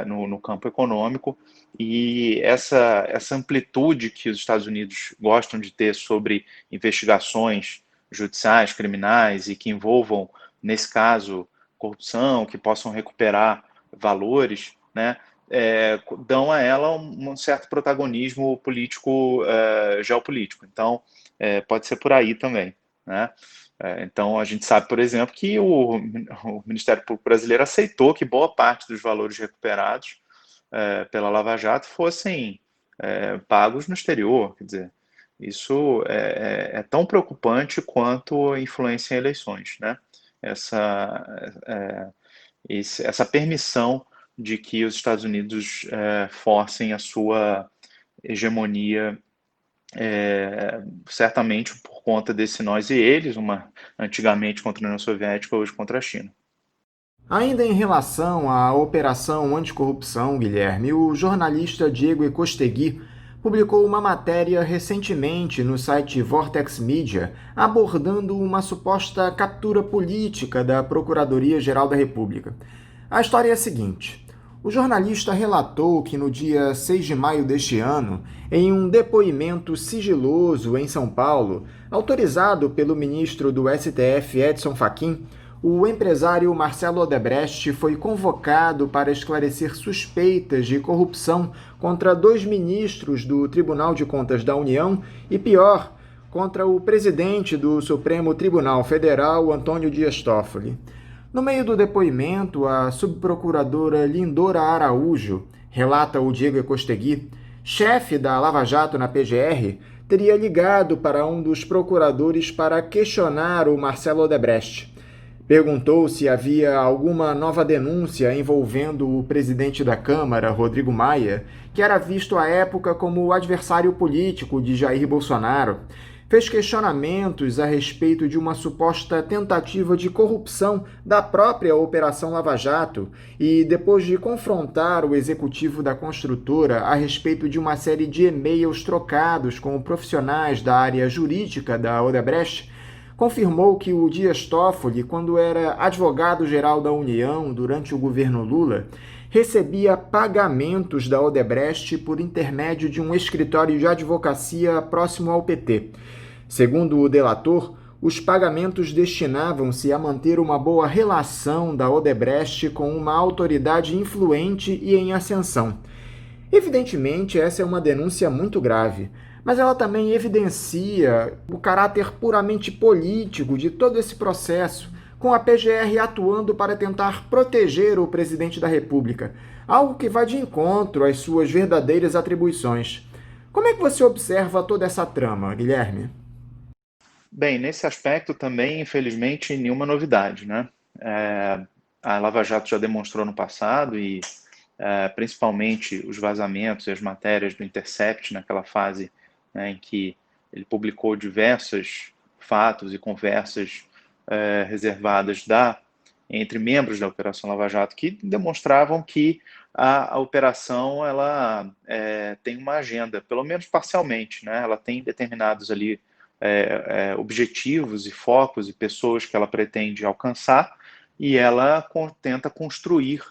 no campo econômico, e essa amplitude que os Estados Unidos gostam de ter sobre investigações judiciais, criminais, e que envolvam, nesse caso, corrupção, que possam recuperar valores, né? Dão a ela um certo protagonismo político, geopolítico. Então, pode ser por aí também, né? Então, a gente sabe, por exemplo, que o Ministério Público Brasileiro aceitou que boa parte dos valores recuperados pela Lava Jato fossem pagos no exterior. Quer dizer, isso é tão preocupante quanto influência em eleições, né? Essa permissão de que os Estados Unidos forcem a sua hegemonia, certamente por conta desse nós e eles, antigamente contra a União Soviética, hoje contra a China. Ainda em relação à Operação Anticorrupção, Guilherme, o jornalista Diego Ecostegui publicou uma matéria recentemente no site Vortex Media abordando uma suposta captura política da Procuradoria-Geral da República. A história é a seguinte: o jornalista relatou que no dia 6 de maio deste ano, em um depoimento sigiloso em São Paulo, autorizado pelo ministro do STF Edson Fachin, o empresário Marcelo Odebrecht foi convocado para esclarecer suspeitas de corrupção contra 2 ministros do Tribunal de Contas da União e, pior, contra o presidente do Supremo Tribunal Federal, Antônio Dias Toffoli. No meio do depoimento, a subprocuradora Lindora Araújo, relata o Diego Ecostegui, chefe da Lava Jato na PGR, teria ligado para um dos procuradores para questionar o Marcelo Odebrecht. Perguntou se havia alguma nova denúncia envolvendo o presidente da Câmara, Rodrigo Maia, que era visto à época como o adversário político de Jair Bolsonaro. Fez questionamentos a respeito de uma suposta tentativa de corrupção da própria Operação Lava Jato e, depois de confrontar o executivo da construtora a respeito de uma série de e-mails trocados com profissionais da área jurídica da Odebrecht, confirmou que o Dias Toffoli, quando era advogado-geral da União durante o governo Lula, recebia pagamentos da Odebrecht por intermédio de um escritório de advocacia próximo ao PT. Segundo o delator, os pagamentos destinavam-se a manter uma boa relação da Odebrecht com uma autoridade influente e em ascensão. Evidentemente, essa é uma denúncia muito grave, mas ela também evidencia o caráter puramente político de todo esse processo, com a PGR atuando para tentar proteger o presidente da República, algo que vai de encontro às suas verdadeiras atribuições. Como é que você observa toda essa trama, Guilherme? Bem, nesse aspecto também, infelizmente, nenhuma novidade, né? A Lava Jato já demonstrou no passado e principalmente os vazamentos e as matérias do Intercept naquela fase, né, em que ele publicou diversos fatos e conversas reservadas entre membros da Operação Lava Jato que demonstravam que a operação ela tem uma agenda, pelo menos parcialmente, né? Ela tem determinados ali objetivos e focos e pessoas que ela pretende alcançar e ela tenta construir,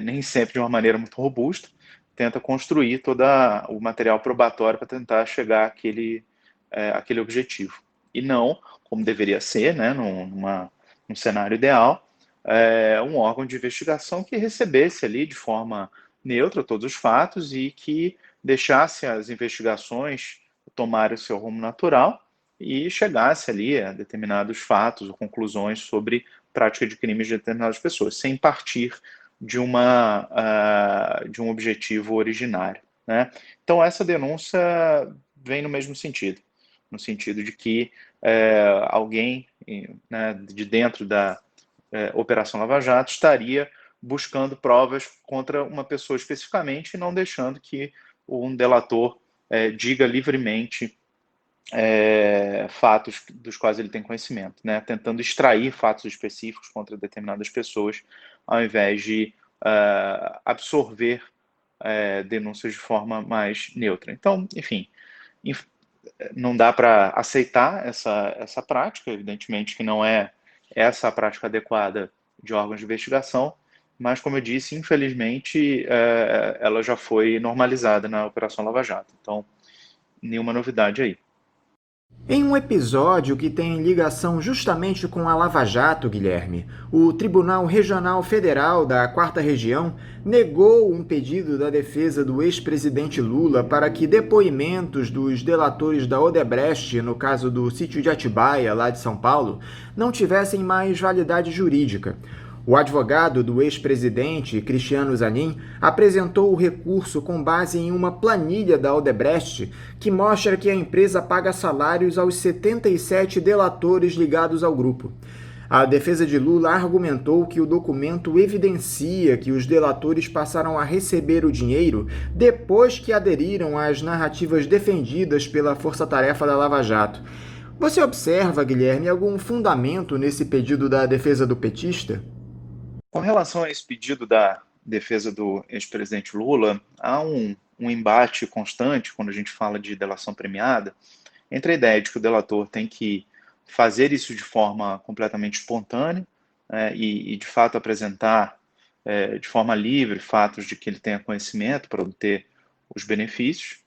nem sempre de uma maneira muito robusta, tenta construir todo o material probatório para tentar chegar àquele objetivo. E não, como deveria ser, né, num cenário ideal, um órgão de investigação que recebesse ali de forma neutra todos os fatos e que deixasse as investigações tomarem o seu rumo natural e chegasse ali a determinados fatos ou conclusões sobre prática de crimes de determinadas pessoas, sem partir de um objetivo originário, né? Então, essa denúncia vem no mesmo sentido, no sentido de que alguém, né, de dentro da Operação Lava Jato estaria buscando provas contra uma pessoa especificamente e não deixando que um delator diga livremente fatos dos quais ele tem conhecimento, né? Tentando extrair fatos específicos contra determinadas pessoas, ao invés de absorver denúncias de forma mais neutra. Então, enfim, não dá para aceitar essa prática, evidentemente que não é essa a prática adequada de órgãos de investigação, mas, como eu disse, infelizmente, ela já foi normalizada na Operação Lava Jato. Então, nenhuma novidade aí. Em um episódio que tem ligação justamente com a Lava Jato, Guilherme, o Tribunal Regional Federal da 4ª Região negou um pedido da defesa do ex-presidente Lula para que depoimentos dos delatores da Odebrecht, no caso do sítio de Atibaia, lá de São Paulo, não tivessem mais validade jurídica. O advogado do ex-presidente, Cristiano Zanin, apresentou o recurso com base em uma planilha da Odebrecht que mostra que a empresa paga salários aos 77 delatores ligados ao grupo. A defesa de Lula argumentou que o documento evidencia que os delatores passaram a receber o dinheiro depois que aderiram às narrativas defendidas pela Força-Tarefa da Lava Jato. Você observa, Guilherme, algum fundamento nesse pedido da defesa do petista? Com relação a esse pedido da defesa do ex-presidente Lula, há um embate constante, quando a gente fala de delação premiada, entre a ideia de que o delator tem que fazer isso de forma completamente espontânea e, de fato, apresentar de forma livre fatos de que ele tenha conhecimento para obter os benefícios,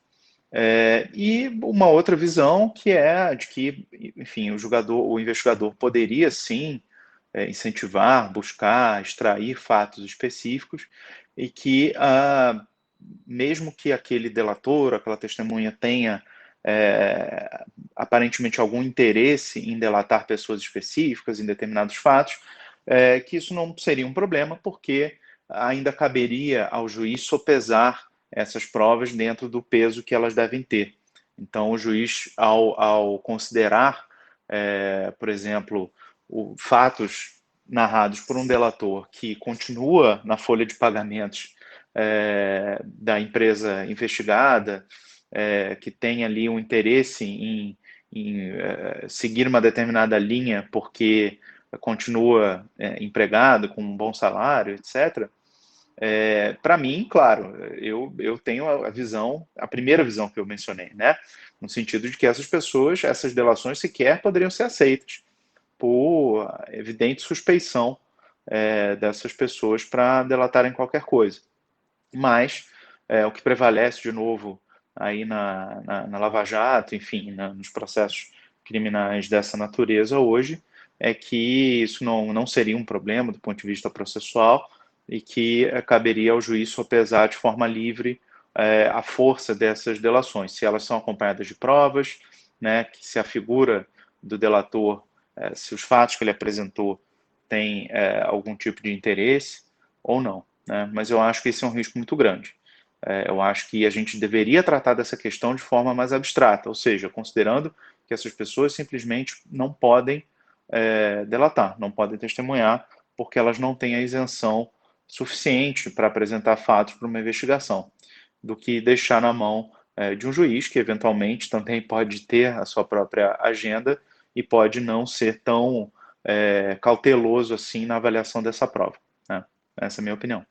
e uma outra visão que é a de que, enfim, o investigador poderia, sim, incentivar, buscar, extrair fatos específicos e que, mesmo que aquele delator, aquela testemunha tenha aparentemente algum interesse em delatar pessoas específicas em determinados fatos, que isso não seria um problema, porque ainda caberia ao juiz sopesar essas provas dentro do peso que elas devem ter. Então, o juiz, ao considerar, por exemplo, fatos narrados por um delator que continua na folha de pagamentos da empresa investigada, que tem ali um interesse em seguir uma determinada linha porque continua empregado com um bom salário, etc., para mim, claro, eu tenho a primeira visão que eu mencionei, né? No sentido de que essas delações sequer poderiam ser aceitas por evidente suspeição dessas pessoas para delatarem qualquer coisa. Mas o que prevalece, de novo, aí na Lava Jato, enfim, nos processos criminais dessa natureza hoje, é que isso não seria um problema do ponto de vista processual e que caberia ao juiz sopesar de forma livre a força dessas delações, se elas são acompanhadas de provas, né, que se a figura do delator, se os fatos que ele apresentou têm algum tipo de interesse ou não, né? Mas eu acho que esse é um risco muito grande. Eu acho que a gente deveria tratar dessa questão de forma mais abstrata, ou seja, considerando que essas pessoas simplesmente não podem delatar, não podem testemunhar, porque elas não têm a isenção suficiente para apresentar fatos para uma investigação, do que deixar na mão de um juiz que eventualmente também pode ter a sua própria agenda e pode não ser tão cauteloso assim na avaliação dessa prova, né? Essa é a minha opinião.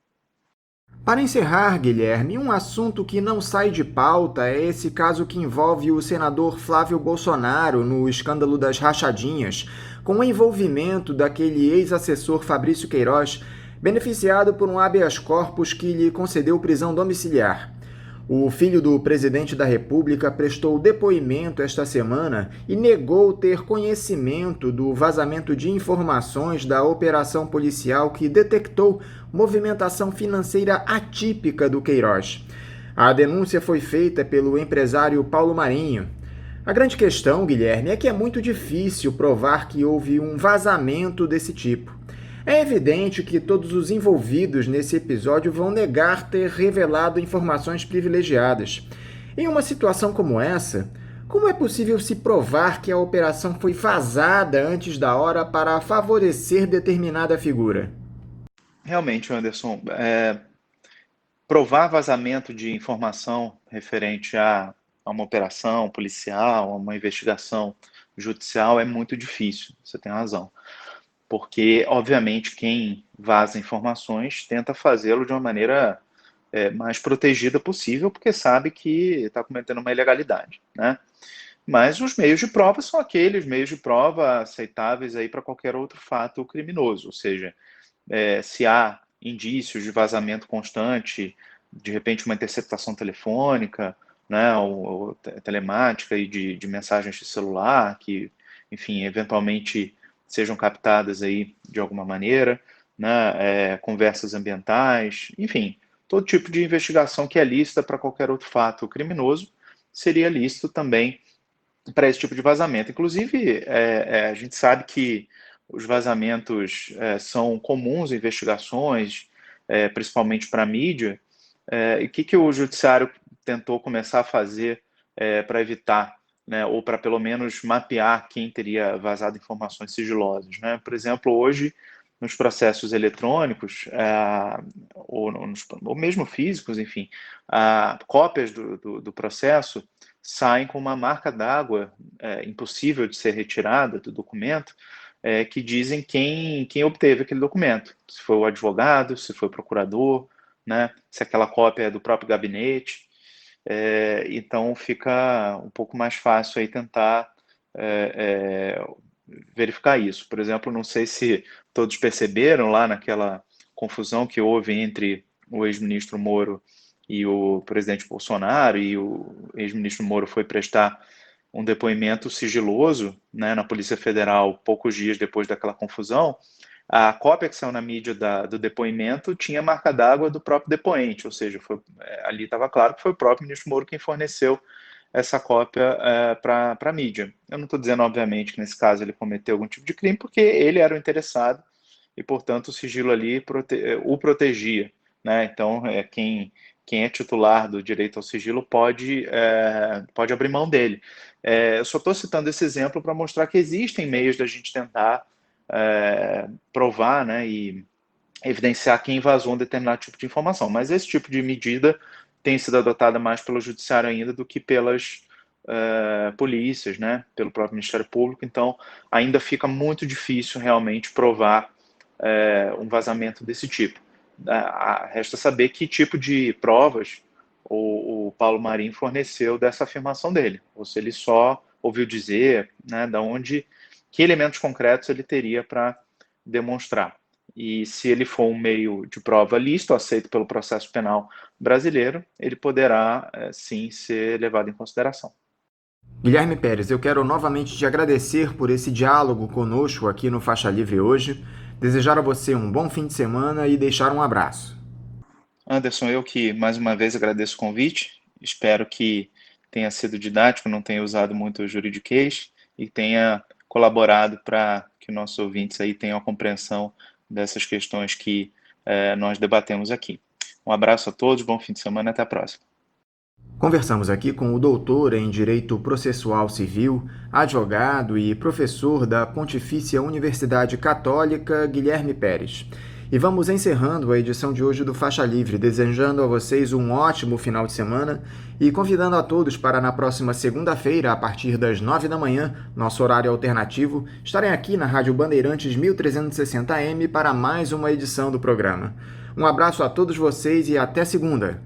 Para encerrar, Guilherme, um assunto que não sai de pauta é esse caso que envolve o senador Flávio Bolsonaro no escândalo das rachadinhas, com o envolvimento daquele ex-assessor Fabrício Queiroz, beneficiado por um habeas corpus que lhe concedeu prisão domiciliar. O filho do presidente da República prestou depoimento esta semana e negou ter conhecimento do vazamento de informações da operação policial que detectou movimentação financeira atípica do Queiroz. A denúncia foi feita pelo empresário Paulo Marinho. A grande questão, Guilherme, é que é muito difícil provar que houve um vazamento desse tipo. É evidente que todos os envolvidos nesse episódio vão negar ter revelado informações privilegiadas. Em uma situação como essa, como é possível se provar que a operação foi vazada antes da hora para favorecer determinada figura? Realmente, Anderson, provar vazamento de informação referente a uma operação policial, a uma investigação judicial é muito difícil, você tem razão. Porque, obviamente, quem vaza informações tenta fazê-lo de uma maneira mais protegida possível, porque sabe que está cometendo uma ilegalidade, né? Mas os meios de prova são aqueles meios de prova aceitáveis aí para qualquer outro fato criminoso, ou seja, se há indícios de vazamento constante, de repente uma interceptação telefônica, né, ou telemática e de mensagens de celular, que, enfim, eventualmente sejam captadas aí de alguma maneira, né, conversas ambientais, enfim, todo tipo de investigação que é lícita para qualquer outro fato criminoso seria lícito também para esse tipo de vazamento. Inclusive, a gente sabe que os vazamentos são comuns em investigações, principalmente para a mídia, e o que o judiciário tentou começar a fazer para evitar, né, ou para pelo menos mapear quem teria vazado informações sigilosas, né? Por exemplo, hoje, nos processos eletrônicos, ou mesmo físicos, enfim, cópias do processo saem com uma marca d'água impossível de ser retirada do documento, que dizem quem obteve aquele documento, se foi o advogado, se foi o procurador, né, se aquela cópia é do próprio gabinete. Então fica um pouco mais fácil aí tentar verificar isso. Por exemplo, não sei se todos perceberam lá naquela confusão que houve entre o ex-ministro Moro e o presidente Bolsonaro, e o ex-ministro Moro foi prestar um depoimento sigiloso, né, na Polícia Federal poucos dias depois daquela confusão. A cópia que saiu na mídia do depoimento tinha marca d'água do próprio depoente, ou seja, ali estava claro que foi o próprio ministro Moro quem forneceu essa cópia para a mídia. Eu não estou dizendo, obviamente, que nesse caso ele cometeu algum tipo de crime, porque ele era o interessado e, portanto, o sigilo ali o protegia, né? Então, quem é titular do direito ao sigilo pode abrir mão dele. Eu só estou citando esse exemplo para mostrar que existem meios da gente tentar provar, né, e evidenciar quem vazou um determinado tipo de informação. Mas esse tipo de medida tem sido adotada mais pelo judiciário ainda do que pelas polícias, né, pelo próprio Ministério Público. Então, ainda fica muito difícil realmente provar um vazamento desse tipo. Resta saber que tipo de provas o Paulo Marinho forneceu dessa afirmação dele, ou se ele só ouviu dizer, né, que elementos concretos ele teria para demonstrar. E se ele for um meio de prova lícito, aceito pelo processo penal brasileiro, ele poderá, sim, ser levado em consideração. Guilherme Pérez, eu quero novamente te agradecer por esse diálogo conosco aqui no Faixa Livre hoje, desejar a você um bom fim de semana e deixar um abraço. Anderson, eu que mais uma vez agradeço o convite, espero que tenha sido didático, não tenha usado muito o juridiquês e tenha colaborado para que nossos ouvintes aí tenham a compreensão dessas questões que nós debatemos aqui. Um abraço a todos, bom fim de semana e até a próxima. Conversamos aqui com o doutor em Direito Processual Civil, advogado e professor da Pontifícia Universidade Católica, Guilherme Pérez. E vamos encerrando a edição de hoje do Faixa Livre, desejando a vocês um ótimo final de semana e convidando a todos para na próxima segunda-feira, a partir das 9 da manhã, nosso horário alternativo, estarem aqui na Rádio Bandeirantes 1360 AM para mais uma edição do programa. Um abraço a todos vocês e até segunda!